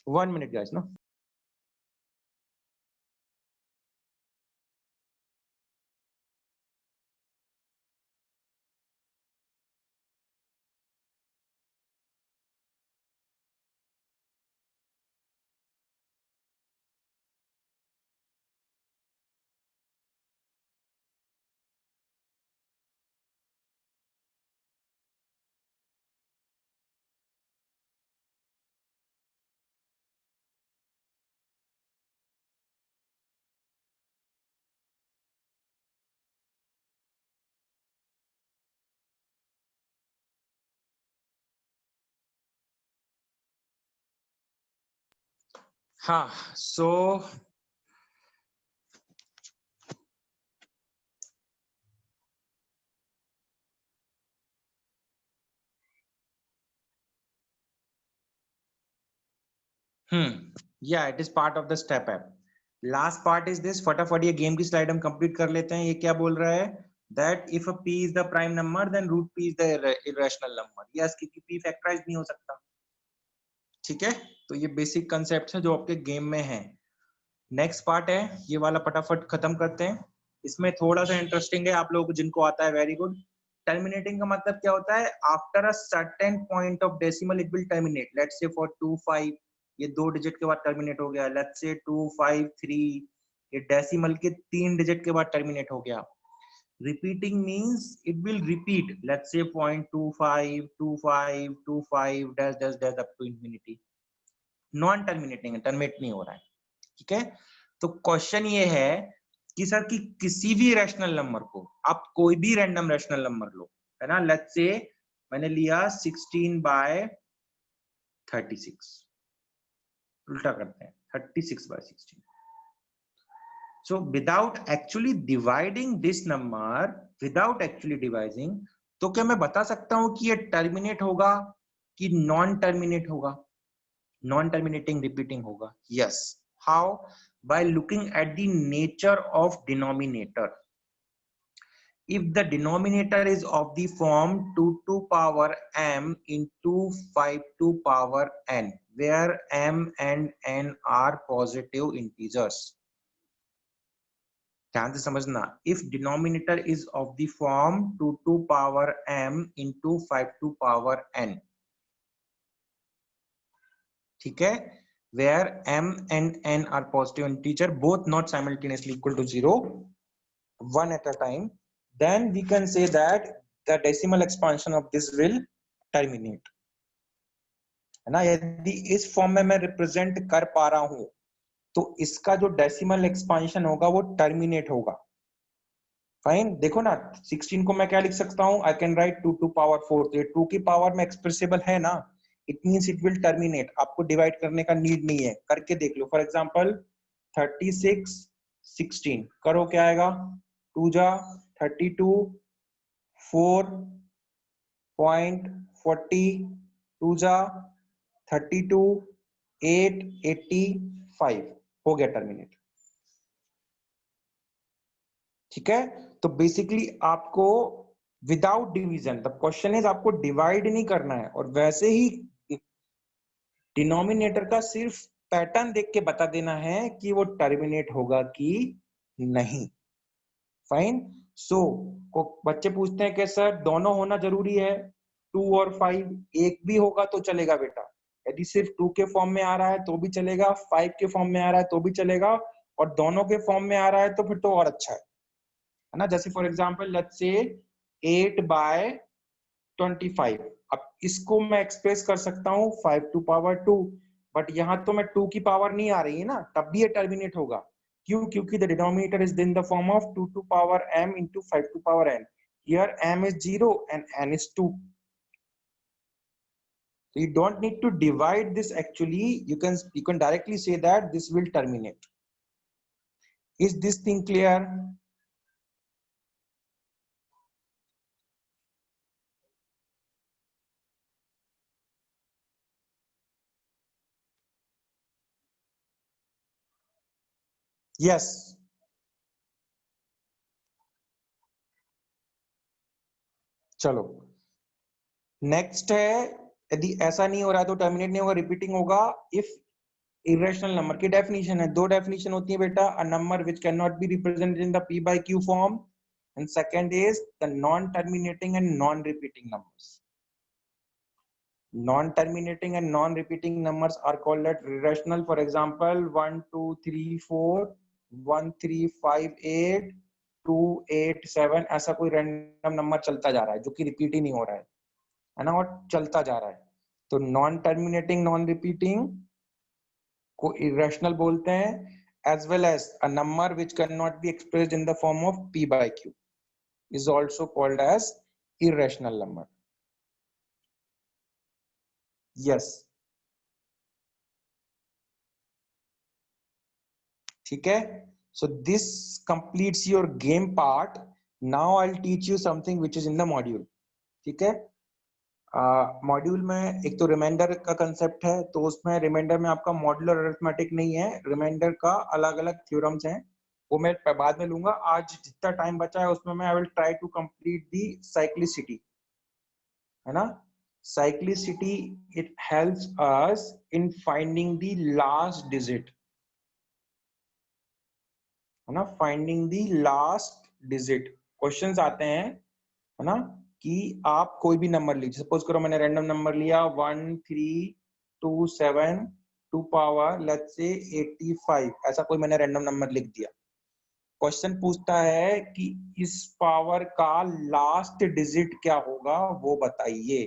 1 minute guys, no. हाँ, so yeah, it is part of the step app. Last part is this. फटाफट ये game की slide हम complete कर लेते हैं. ये क्या बोल रहा है? That if a P is the prime number, then root P is the irrational number. Yes, क्योंकि P फैक्टराइज नहीं हो सकता. ठीक है, तो ये बेसिक कंसेप्ट है जो आपके गेम में है. नेक्स्ट पार्ट है ये वाला, फटाफट खत्म करते हैं. इसमें थोड़ा सा इंटरेस्टिंग है आप लोगों को जिनको आता है, वेरी गुड. टर्मिनेटिंग का मतलब क्या होता है? After a certain point of decimal it will terminate. Let's say for 2 5 ये 2 डिजिट के बाद टर्मिनेट हो गया. लेट्स से 2 5 3 ये डेसिमल के 3 डिजिट के बाद टर्मिनेट हो गया. Repeating means it will repeat. Let's say 0.25 25 25 dash dash dash up to infinity. Non terminating है, टर्मिनेट नहीं हो रहा है. ठीक है, तो क्वेश्चन ये है कि सर कि किसी भी रैशनल नंबर को आप कोई भी रैंडम रैशनल नंबर लो, है ना. लेट्स से मैंने लिया 16/36. उल्टा करते हैं, 36/16. so without actually dividing this number, without actually dividing, तो क्या मैं बता सकता हूं कि ये टर्मिनेट होगा कि नॉन टर्मिनेट होगा? नॉन टर्मिनेटिंग रिपीटिंग होगा. Yes. How? By looking at the nature of denominator. If the denominator is of the form 2 to power m into 5 to power n, where m and n are positive integers. ध्यान से समझना. If denominator is of the form 2 to power m into 5 to power n, ठीक है, where m and n are positive integer, both not simultaneously equal to 0, one at a time, then we can say that the decimal expansion of this will terminate. है ना. यदि इस form में मैं represent कर पा रहा हूं तो इसका जो डेसिमल एक्सपांशन होगा वो टर्मिनेट होगा. फाइन. देखो ना, 16 को मैं क्या लिख सकता हूं? I can write 2 to power 4. तो ये 2 की पावर में एक्सप्रेसिबल है ना, it means it will terminate. आपको डिवाइड करने का नीड नहीं है, करके देख लो. फॉर एग्जांपल 36 16 करो, क्या आएगा? 2 जा 32, 4.40, 2 जा 32, 8, 85 हो गया टर्मिनेट। ठीक है, तो बेसिकली आपको without division, the question is आपको डिवाइड नहीं करना है, और वैसे ही डिनोमिनेटर का सिर्फ पैटर्न देख के बता देना है कि वो टर्मिनेट होगा कि नहीं। फाइन। सो बच्चे पूछते हैं कि सर दोनों होना जरूरी है, 2 और 5, एक भी होगा तो चलेगा बेटा। यदि सिर्फ 2 के फॉर्म में आ रहा है तो भी चलेगा, 5 के फॉर्म में आ रहा है तो भी चलेगा, और दोनों के फॉर्म में आ रहा है तो फिर तो और अच्छा है ना। जैसे फॉर एग्जाम्पल लेट्स से 8/25, अब इसको मैं एक्सप्रेस कर सकता हूँ 5 टू पावर 2, बट यहाँ तो मैं 2 की पावर नहीं आ रही है ना, तब भी ये टर्मिनेट होगा। क्यों? क्योंकि the denominator is in the form of 2 to power m into 5 to power n। Here m is 0 and n is 2, so you don't need to divide this. Actually you can directly say that this will terminate. Is this thing clear? Yes. चलो next है, यदि ऐसा नहीं हो रहा है तो terminate नहीं होगा, रिपीटिंग होगा। इफ इरेशनल नंबर की डेफिनेशन है, दो डेफिनेशन होती है बेटा, a number which can not be represented in the p by q form, and second is the non terminating and non repeating numbers. Non terminating and non repeating numbers are called at irrational। For example 1 2 3 4 1 3 5 8 2 8 7, ऐसा कोई random number चलता जा रहा है जो कि repeat ही नहीं हो रहा है ना, और चलता जा रहा है। तो नॉन टर्मिनेटिंग नॉन रिपीटिंग को irrational बोलते हैं, as well as a number which cannot be expressed in the form of p by q is also called as irrational number. Yes. ठीक है, so this completes your game part. Now I'll teach you something which is in the module. ठीक है, module में एक तो reminder का concept है, तो उसमें रिमाइंडर में आपका मॉड्यूलर अरिथमेटिक नहीं है, रिमाइंडर का अलग अलग थ्योरम्स हैं, वो मैं बाद में लूंगा। आज जितना टाइम बचा है उसमें मैं I will try to complete the cyclicity, है ना। Cyclicity it helps us in finding the last digit, है ना, finding the last digit. Questions आते हैं, है ना, कि आप कोई भी नंबर लीजिए, सपोज करो मैंने रैंडम नंबर लिया 1 3 2 7 टू पावर लेट्स से 85, ऐसा कोई मैंने रैंडम नंबर लिख दिया। क्वेश्चन पूछता है कि इस पावर का लास्ट डिजिट क्या होगा वो बताइए।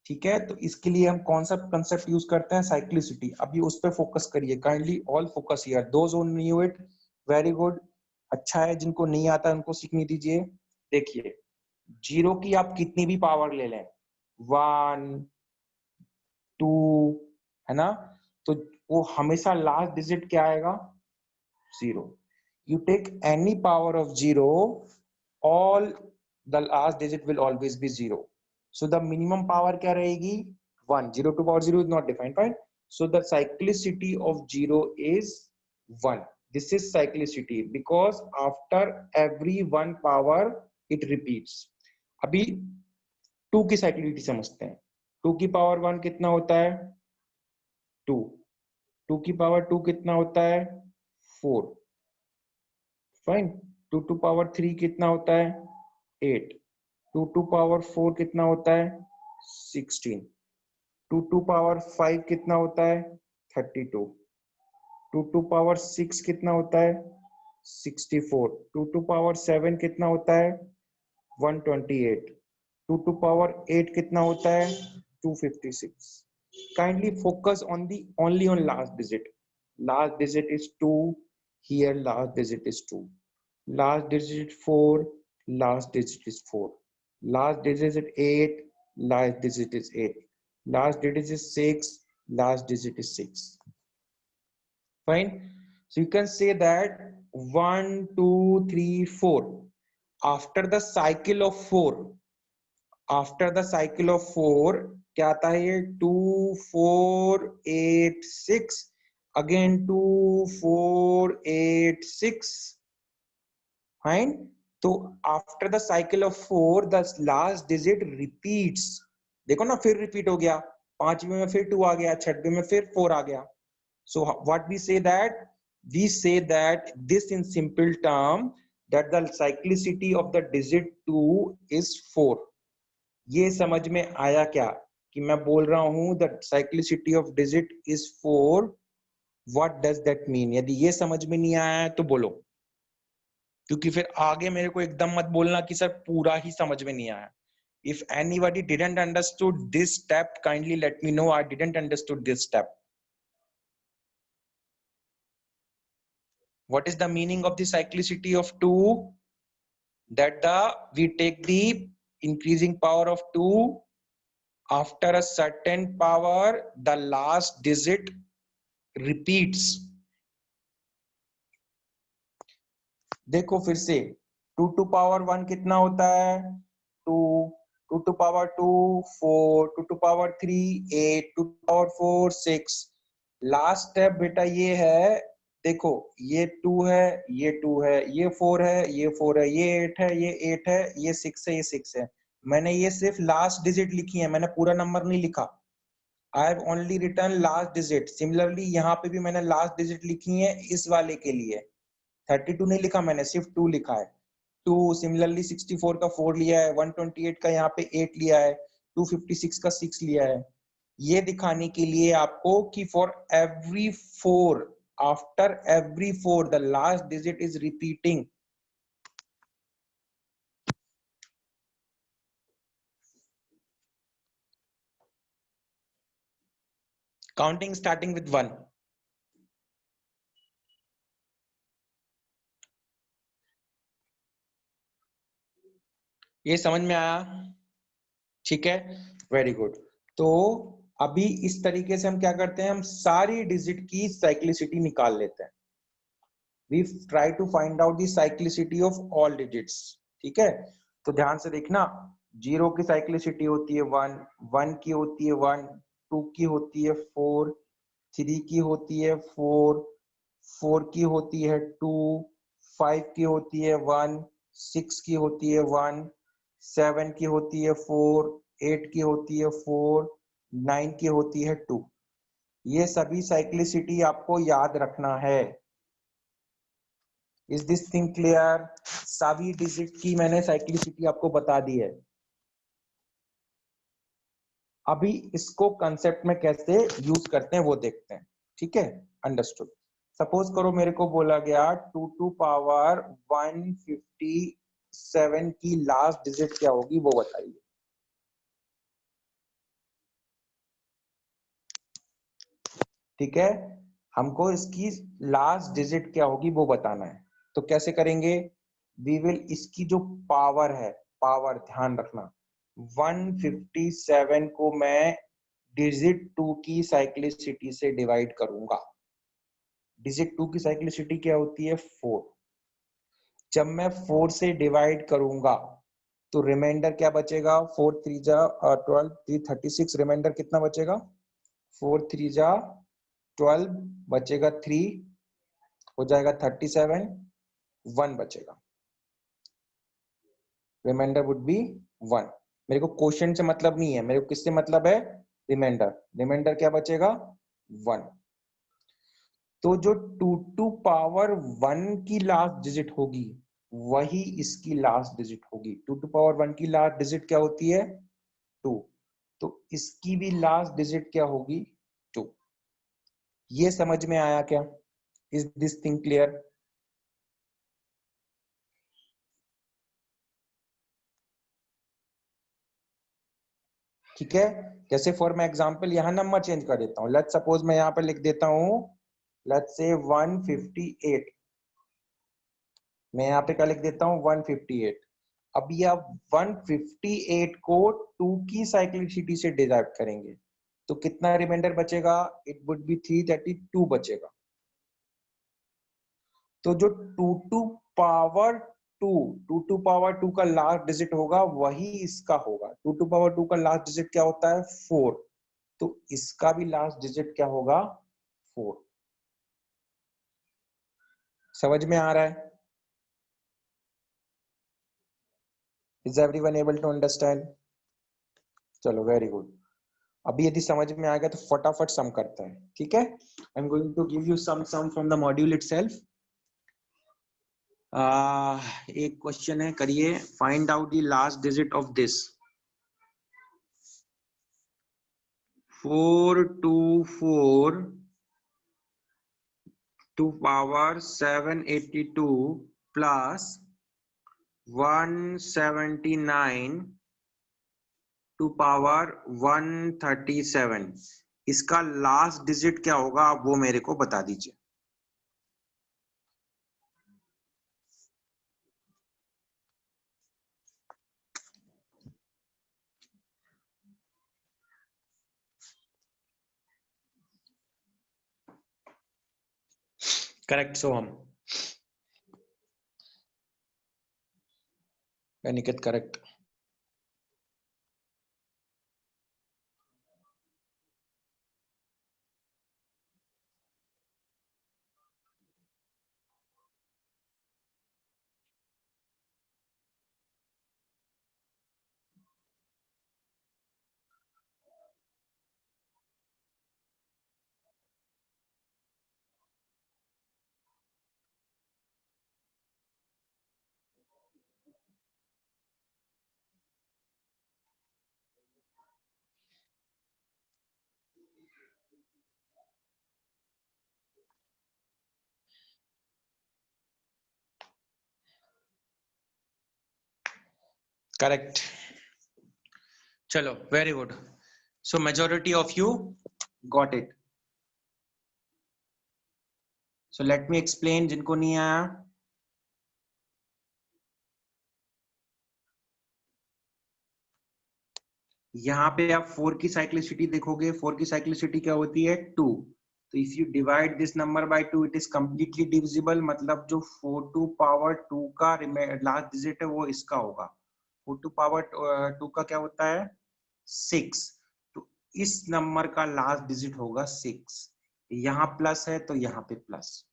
ठीक है, तो इसके लिए हम कौन सा कंसेप्ट यूज करते हैं? साइक्लिसिटी। अभी उस पर फोकस करिए, kindly all focus here, those who knew it very good, अच्छा है, जिनको नहीं आता उनको सीखने दीजिए। देखिए, जीरो की आप कितनी भी पावर ले लें, 1 2, है ना, तो वो हमेशा लास्ट डिजिट क्या आएगा? 0। You take any power of 0, all the last digit will always be 0। So the minimum power क्या रहेगी? 1। 0 to power 0 is not defined, right? So the cyclicity of 0 is 1। This is cyclicity because after every 1 power it repeats. अभी 2 की cyclicity समझते हैं। 2 की power 1 कितना होता है? 2। 2 की पावर 2 कितना होता है? 4। फाइन। 2 टू पावर 3 कितना होता है? 8। 2 टू पावर 4 कितना होता है? 16। 2 टू पावर 5 कितना होता है? 32। 2 टू पावर 6 कितना होता है? 64। 2 टू पावर 7 कितना होता है? 128। 2 टू पावर 8 कितना होता है? 256। Kindly focus on the only on last digit. Last digit is 2. Here last digit is 2. Last digit 4. Last digit is 4. Last digit is 8. Last digit is 8. Last digit is 6. Last digit is 6. Fine. So you can say that 1 2 3 4. After the cycle of 4, क्या आता है ये 2 4 8 6 again 2 4 8 6 fine. तो after the cycle of 4 the last digit repeats, देखो ना फिर repeat हो गया, पांचवे में फिर 2 आ गया, छठवे में फिर 4 आ गया। So what we say that, we say that this in simple term that the cyclicity of the digit 2 is 4. ये समझ में आया क्या कि मैं बोल रहा हूं the cyclicity of digit is 4. What does that mean? यदि ये समझ में नहीं आया है तो बोलो, क्योंकि फिर आगे मेरे को एकदम मत बोलना कि सर पूरा ही समझ में नहीं आया. If anybody didn't understood this step, kindly let me know I didn't understood this step. What is the meaning of the cyclicity of 2? That we take the increasing power of 2, after a certain power the last digit repeats. देखो फिर से 2 to power 1 कितना होता है 2, 2 to power 2 4, 2 to power 3 8, 2 to power 4 6. Last step बेटा ये है, देखो ये 2 है, ये 2 है, ये 4 है, ये 4 है, ये 8 है, ये 8 है, ये 6 है, ये 6 है. मैंने ये सिर्फ लास्ट डिजिट लिखी है, मैंने पूरा नंबर नहीं लिखा. I have only return last digit. Similarly यहाँ पे भी मैंने लास्ट डिजिट लिखी है इस वाले के लिए. 32 नहीं लिखा मैंने, सिर्फ 2 लिखा है. 2 सिमिलरली 64 का 4 लिया है, 128 का यहाँ पे 8 लिया है, 256 का 6 लिया है. ये दिखाने के लिए आपको कि for every 4, after every 4 the last digit is repeating. Counting starting with 1. ये समझ में आया? ठीक है, वेरी गुड. तो अभी इस तरीके से हम क्या करते हैं, हम सारी डिजिट की साइक्लिसिटी निकाल लेते हैं. We try to find out the cyclicity of all digits. ठीक है, तो ध्यान से देखना. 0 की साइक्लिसिटी होती है 1, 1 की होती है 1, 2 की होती है 4, 3 की होती है 4, 4 की होती है 2, 5 की होती है 1, 6 की होती है 1, 7 की होती है 4, 8 की होती है 4, 9 की होती है 2. ये सभी साइक्लिसिटी आपको याद रखना है. Is this thing clear? सभी डिजिट की मैंने साइक्लिसिटी आपको बता दी है. अभी इसको कंसेप्ट में कैसे यूज करते हैं वो देखते हैं. ठीक है, अंडरस्टूड. सपोज करो मेरे को बोला गया 2 टू पावर 157 की लास्ट डिजिट क्या होगी वो बताइए. ठीक है, हमको इसकी लास्ट डिजिट क्या होगी वो बताना है. तो कैसे करेंगे, वी विल इसकी जो पावर है, पावर ध्यान रखना, 157 को मैं डिजिट 2 की साइक्लिसिटी से डिवाइड करूंगा. डिजिट 2 की साइक्लिसिटी क्या होती है 4. जब मैं 4 से डिवाइड करूंगा तो रिमाइंडर क्या बचेगा, 4 3 जा 12, 3 36, रिमाइंडर कितना बचेगा, 4 3 जा 12, बचेगा 3, हो जाएगा 37, 1 बचेगा, रिमाइंडर वुड बी 1. मेरे को क्वेश्चन से मतलब नहीं है, मेरे को किससे मतलब है, रिमाइंडर. रिमाइंडर क्या बचेगा 1. तो जो 2 टू पावर 1 की लास्ट डिजिट होगी वही इसकी लास्ट डिजिट होगी. 2 टू पावर 1 की लास्ट डिजिट क्या होती है 2, तो इसकी भी लास्ट डिजिट क्या होगी 2. ये समझ में आया क्या? Is this thing clear? ठीक है, जैसे फॉर मैं एग्जांपल यहाँ नंबर चेंज कर देता हूँ. लेट्स सपोज मैं यहाँ पे लिख देता हूँ, लेट्स से 158. मैं यहाँ पे क्या लिख देता हूँ 158. अभी आप 158 को 2 की साइक्लिसिटी से डिवाइड करेंगे तो कितना रिमाइंडर बचेगा, इट वुड बी 332 बचेगा. तो जो 2 to power two, two to power two का लास्ट डिजिट होगा वही इसका होगा। टू टू पावर टू का लास्ट डिजिट क्या होता है? 4। तो इसका भी लास्ट डिजिट क्या होगा? 4। समझ में आ रहा है? Is everyone able to understand? चलो वेरी गुड। अभी यदि समझ में आ गया तो फटाफट सम करते हैं, ठीक है? I am going to give you some from the module itself. एक क्वेश्चन है, करिए। Find out the last digit of this. 424 to power 782 plus 179 to power 137, इसका लास्ट डिजिट क्या होगा? आप वो मेरे को बता दीजिए। करेक्ट सोहम? अनिकेत करेक्ट? करेक्ट। चलो very good. So majority of you got it. So let me explain जिनको नहीं आया। यहाँ पे आप 4 की साइक्लिसिटी देखोगे। 4 की साइक्लिसिटी क्या होती है? 2। तो if you divide this number by 2 it is completely divisible. मतलब जो 4 टू पावर 2 का लास्ट डिजिट है वो इसका होगा। 4 टू पावर 2 का क्या होता है? 6। तो इस नंबर का लास्ट डिजिट होगा 6। यहाँ प्लस है तो यहाँ पे प्लस।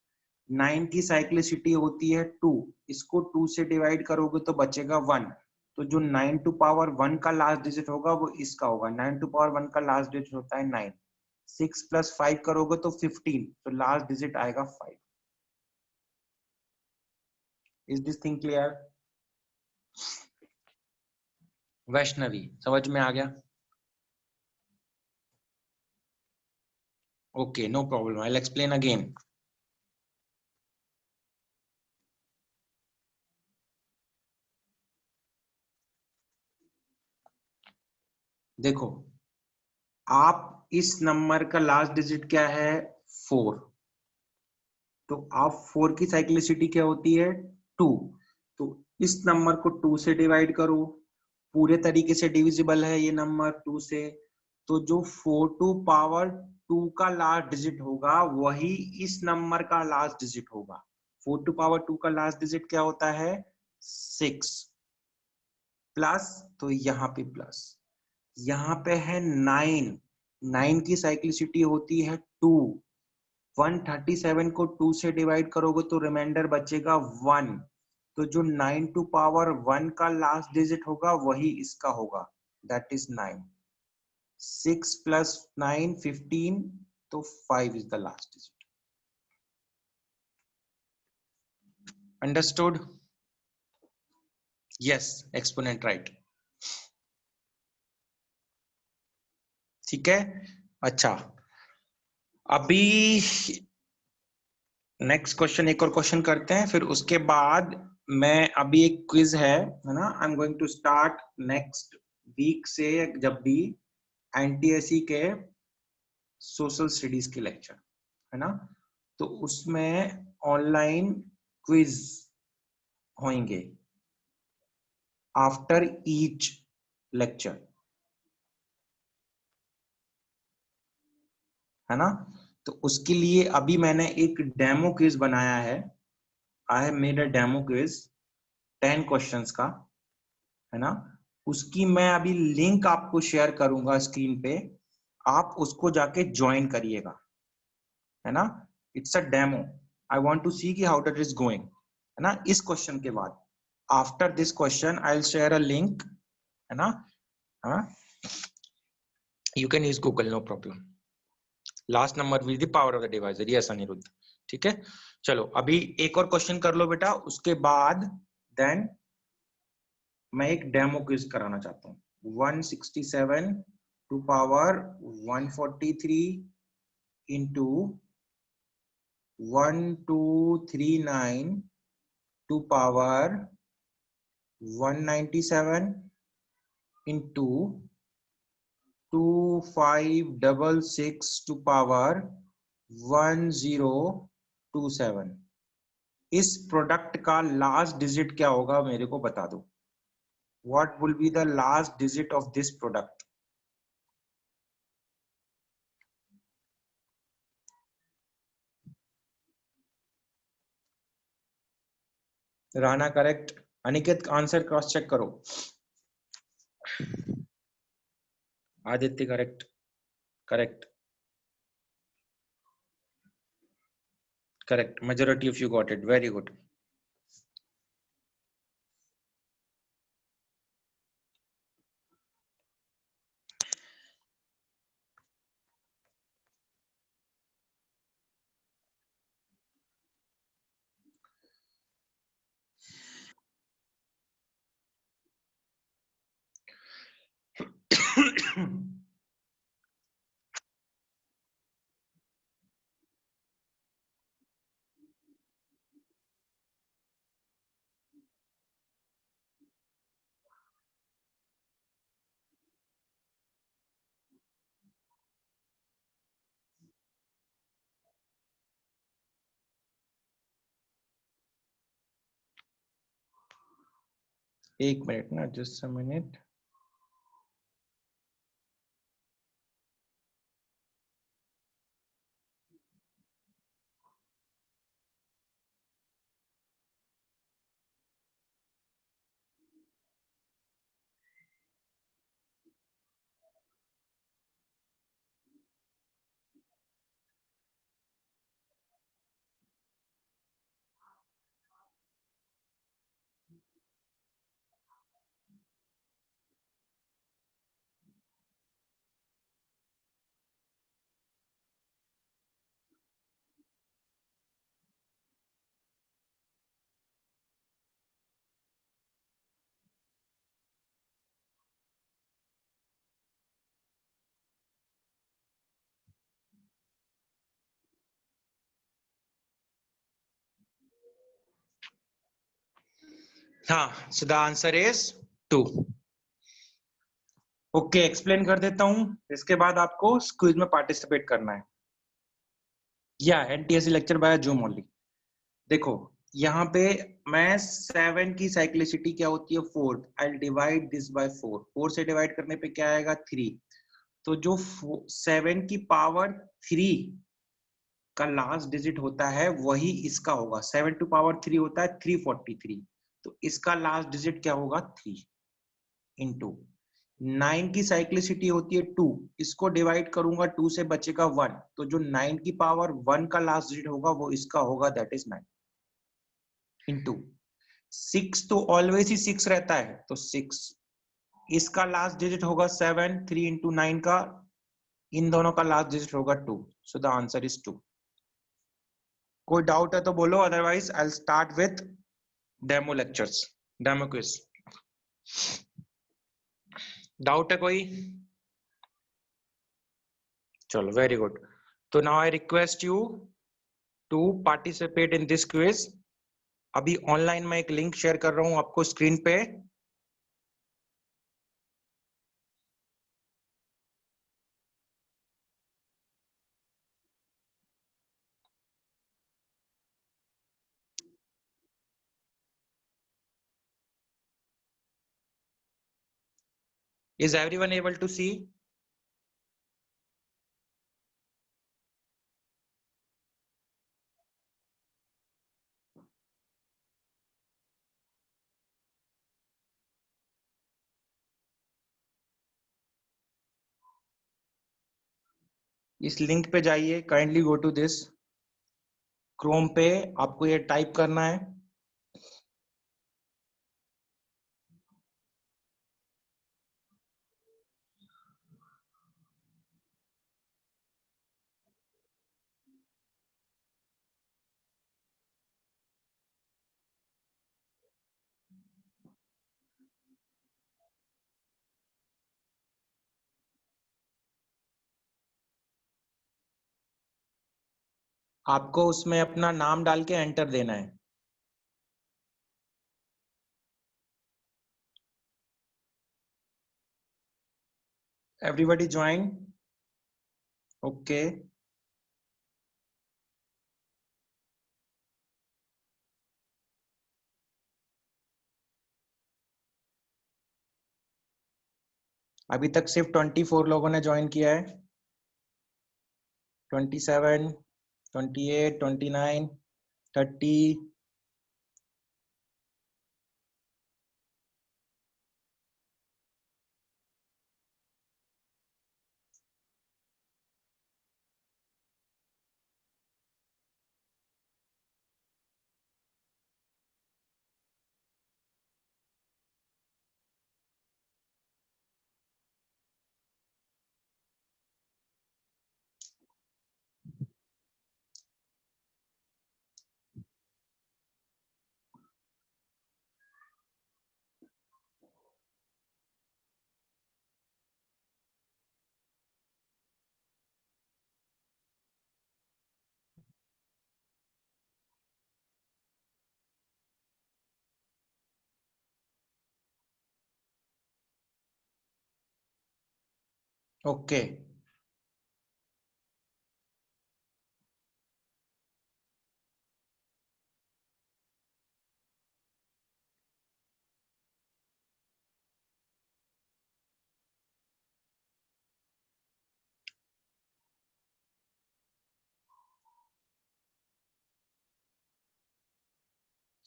9 की साइक्लिसिटी होती है 2। इसको 2 से डिवाइड करोगे तो बचेगा 1। तो जो 9 टू पावर 1 का लास्ट डिजिट होगा वो इसका होगा। 9 टू पावर 1 का लास्ट डिजिट होता है 9। 6 प्लस 5 करोगे तो 15। तो लास्ट डिजिट आएगा 5। Is this thing clear? Vaishnavi समझ में आ गया? Okay no problem, I will explain again. देखो, आप इस नंबर का लास्ट डिजिट क्या है? 4। तो आप 4 की साइक्लिसिटी क्या होती है? 2। तो इस नंबर को 2 से डिवाइड करो। पूरे तरीके से डिविजिबल है ये नंबर 2 से। तो जो 4 टू पावर 2 का लास्ट डिजिट होगा वही इस नंबर का लास्ट डिजिट होगा। 4 टू पावर 2 का लास्ट डिजिट क्या होता है? 6 प्लस, तो यहाँ पे प्लस। यहाँ पे है 9। 9 की साइक्लिसिटी होती है 2। 137 को 2 से डिवाइड करोगे तो रिमाइंडर बचेगा 1। तो जो 9 टू पावर 1 का लास्ट डिजिट होगा वही इसका होगा, दैट इज 9। 6 प्लस 9 15। तो 5 is the last digit. Understood? Yes, exponent right. ठीक है। अच्छा, अभी नेक्स्ट क्वेश्चन, एक और क्वेश्चन करते हैं, फिर उसके बाद मैं अभी एक क्विज है ना, I am going to start next week से, जब भी एनटीएससी के सोशल स्टडीज के लेक्चर है ना, तो उसमें ऑनलाइन क्विज होंगे आफ्टर ईच लेक्चर, है ना। तो उसके लिए अभी मैंने एक डेमो क्विज बनाया है। I have made a demo quiz 10 questions का, है ना, उसकी मैं अभी लिंक आपको शेयर करूंगा स्क्रीन पे, आप उसको जाके ज्वाइन करिएगा, है ना। It's a demo, I want to see कि हाउ इट इज गोइंग, है ना। इस क्वेश्चन के बाद after this question I will share a link, है ना, हाँ, you can use Google, no problem. Last number will the power of the divisor, yes Aniruddh, ठीक है। चलो अभी एक और क्वेश्चन कर लो बेटा, उसके बाद देन मैं एक डेमो क्विज कराना चाहता हूँ। 167 to power 143 into 1239 to power 197 into 2566 to power 1027। इस प्रोडक्ट का लास्ट डिजिट क्या होगा मेरे को बता दो। What will be the last digit of this product? Rana correct, Aniket answer cross check करो। Aditya correct, correct, correct, majority of you got it, very good। एक मिनट ना, जस्ट अ मिनट। हाँ, so the answer is 2। Okay, explain कर देता हूँ, इसके बाद आपको क्विज में पार्टिसिपेट करना है। या NTSC lecture by Zoom only. देखो यहाँ पे मैं 7 की साइक्लिसिटी क्या होती है 4, आई डिवाइड दिस बाय 4, 4 से डिवाइड करने पे क्या आएगा 3। तो जो 7 की पावर 3 का लास्ट डिजिट होता है वही इसका होगा। 7 टू पावर 3 होता है 343, तो इसका लास्ट डिजिट क्या होगा 3 इंटू 9 की साइक्लिसिटी होती है 2, इसको डिवाइड करूंगा 2 से बचेगा 1, तो जो 9 की पावर 1 का लास्ट डिजिट होगा वो इसका होगा, दैट इज 9 इंटू 6, तो ऑलवेज ही 6 रहता है, तो 6 इसका लास्ट डिजिट होगा 7, 3 इंटू 9 का, इन दोनों का लास्ट डिजिट होगा 2, सो द आंसर इज 2। कोई डाउट है तो बोलो, otherwise I will start with demo lectures, demo quiz. Doubt है कोई? चलो वेरी गुड। तो now I request you to participate in this quiz. अभी ऑनलाइन मैं एक लिंक शेयर कर रहा हूं आपको स्क्रीन पे। Is everyone able to see? इस लिंक पे जाइए, kindly go to this Chrome पे, आपको ये टाइप करना है। आपको उसमें अपना नाम डाल के एंटर देना है। Everybody join. ओके, अभी तक सिर्फ 24 लोगों ने ज्वाइन किया है। 27, 28, 29, 30। Okay,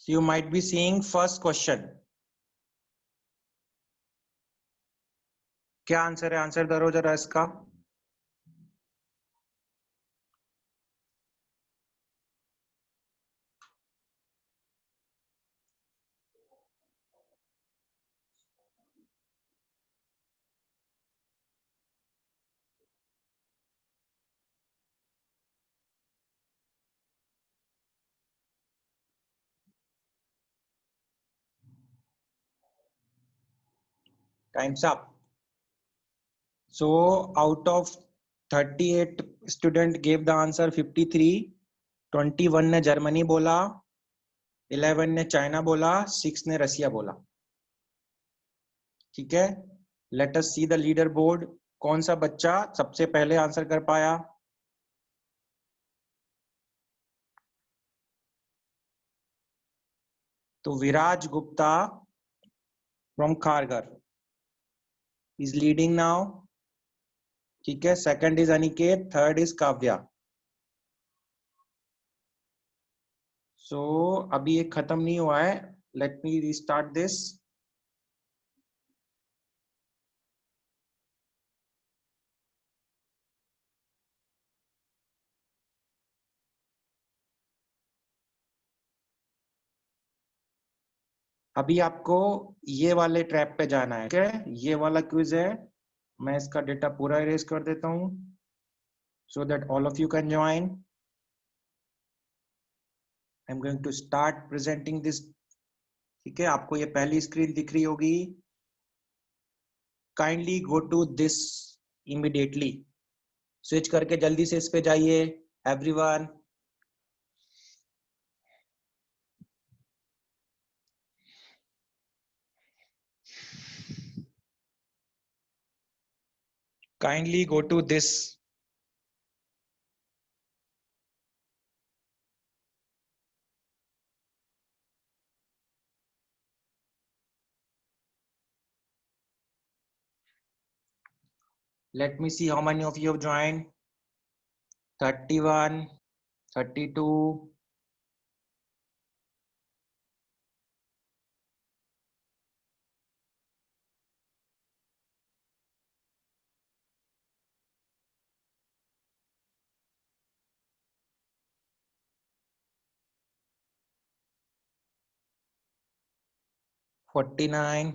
so you might be seeing first question. क्या आंसर है? आंसर करो जरा इसका। Time's up. So out of 38 student gave the answer 53, 21 ने जर्मनी बोला, 11 ने चाइना बोला, 6 ने रसिया बोला। ठीक है, let us see the leader board. कौन सा बच्चा सबसे पहले आंसर कर पाया? तो Viraj Gupta from Kharghar is leading now. ठीक है, second is Aniket, third is Kavya. So अभी ये खत्म नहीं हुआ है, लेट मी रीस्टार्ट दिस। अभी आपको ये वाले ट्रैप पे जाना है। ठीक है, ये वाला क्विज है। मैं इसका डेटा पूरा इरेज कर देता हूं so that all of you can join. I'm going to start presenting this. ठीक है, आपको ये पहली स्क्रीन दिख रही होगी। Kindly go to this immediately, switch करके जल्दी से इस पे जाइए everyone. Kindly go to this. Let me see how many of you have joined. 31, 32, 49,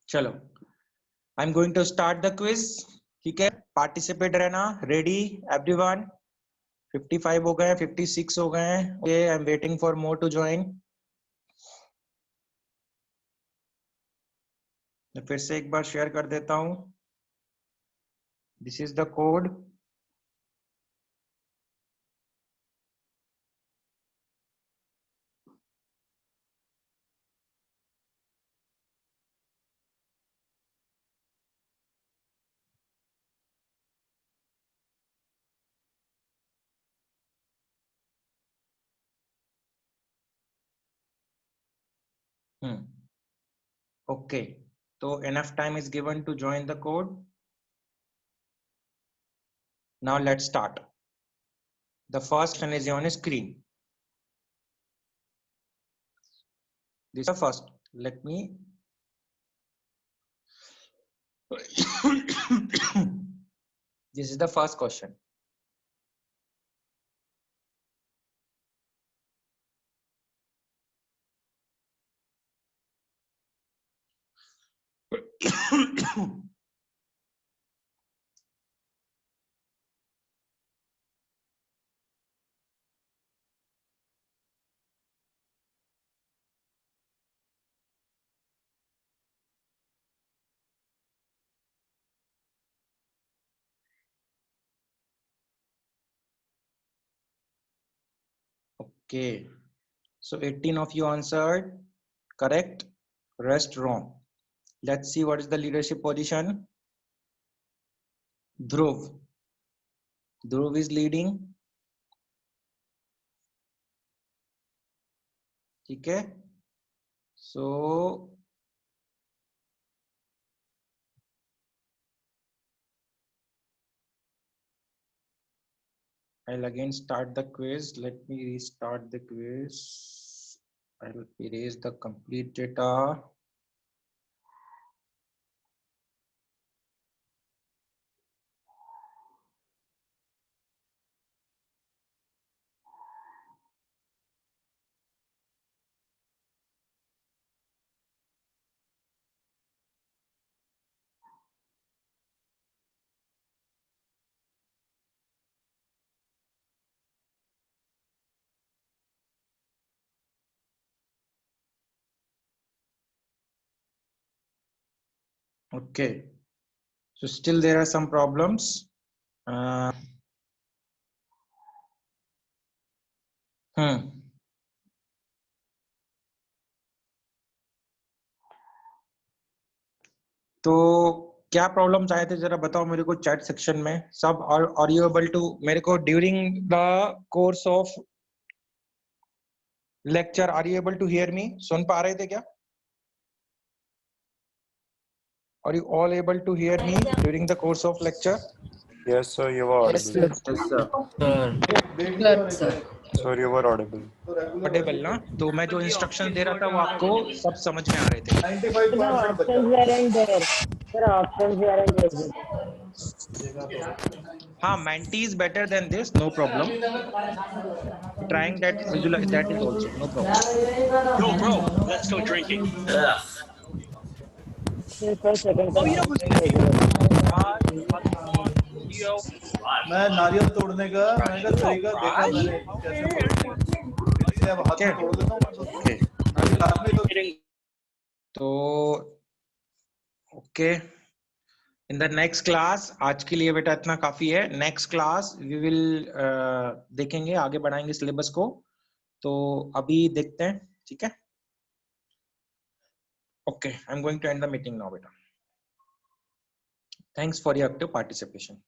चलो I am going to start the quiz. ठीक है, पार्टिसिपेट रहना. Ready everyone? 55 हो गए, 56 हो गए. Okay, I am waiting for more to join. मैं फिर से एक बार शेयर कर देता हूं. This is the code. Okay, so enough time is given to join the code. Now let's start. The first one is on screen. This is the first. Let me. This is the first question. Okay, so 18 of you answered correct, rest wrong. Let's see what is the leadership position. Dhruv. Dhruv is leading. Okay, so I'll again start the quiz. Let me restart the quiz. I'll erase the complete data. Okay, so still there are some problems. तो क्या problems आए थे जरा बताओ मेरे को chat section में. सब आर यू एबल टू, मेरे को during the course of lecture are you able to hear me? सुन पा रहे थे क्या? Are you all able to hear me during the course of lecture? Yes, sir, you were Yes, audible. sir. Yes, sir. Good, sir. Sir, you were audible. Audible ना? तो मैं जो instruction दे रहा था वो आपको सब समझ में आ रहे थे. No, options weren't there. Sir, options weren't there. हाँ, Menti is better than this, no problem. Trying that visual, that is also no problem. Yo, bro, let's go drinking. मैं नारियल तोड़ने का मैंने तरीका देखा, मैंने कैसे तोड़ते हैं, इसलिए अब हाथ में तोड़ देता हूँ. हाथ में तो okay, in the next class, आज के लिए बेटा इतना काफी है. नेक्स्ट क्लास वी विल देखेंगे, आगे बढ़ाएंगे सिलेबस को. तो अभी देखते हैं, ठीक है? Okay, I am going to end the meeting now बेटा. Thanks for your active participation.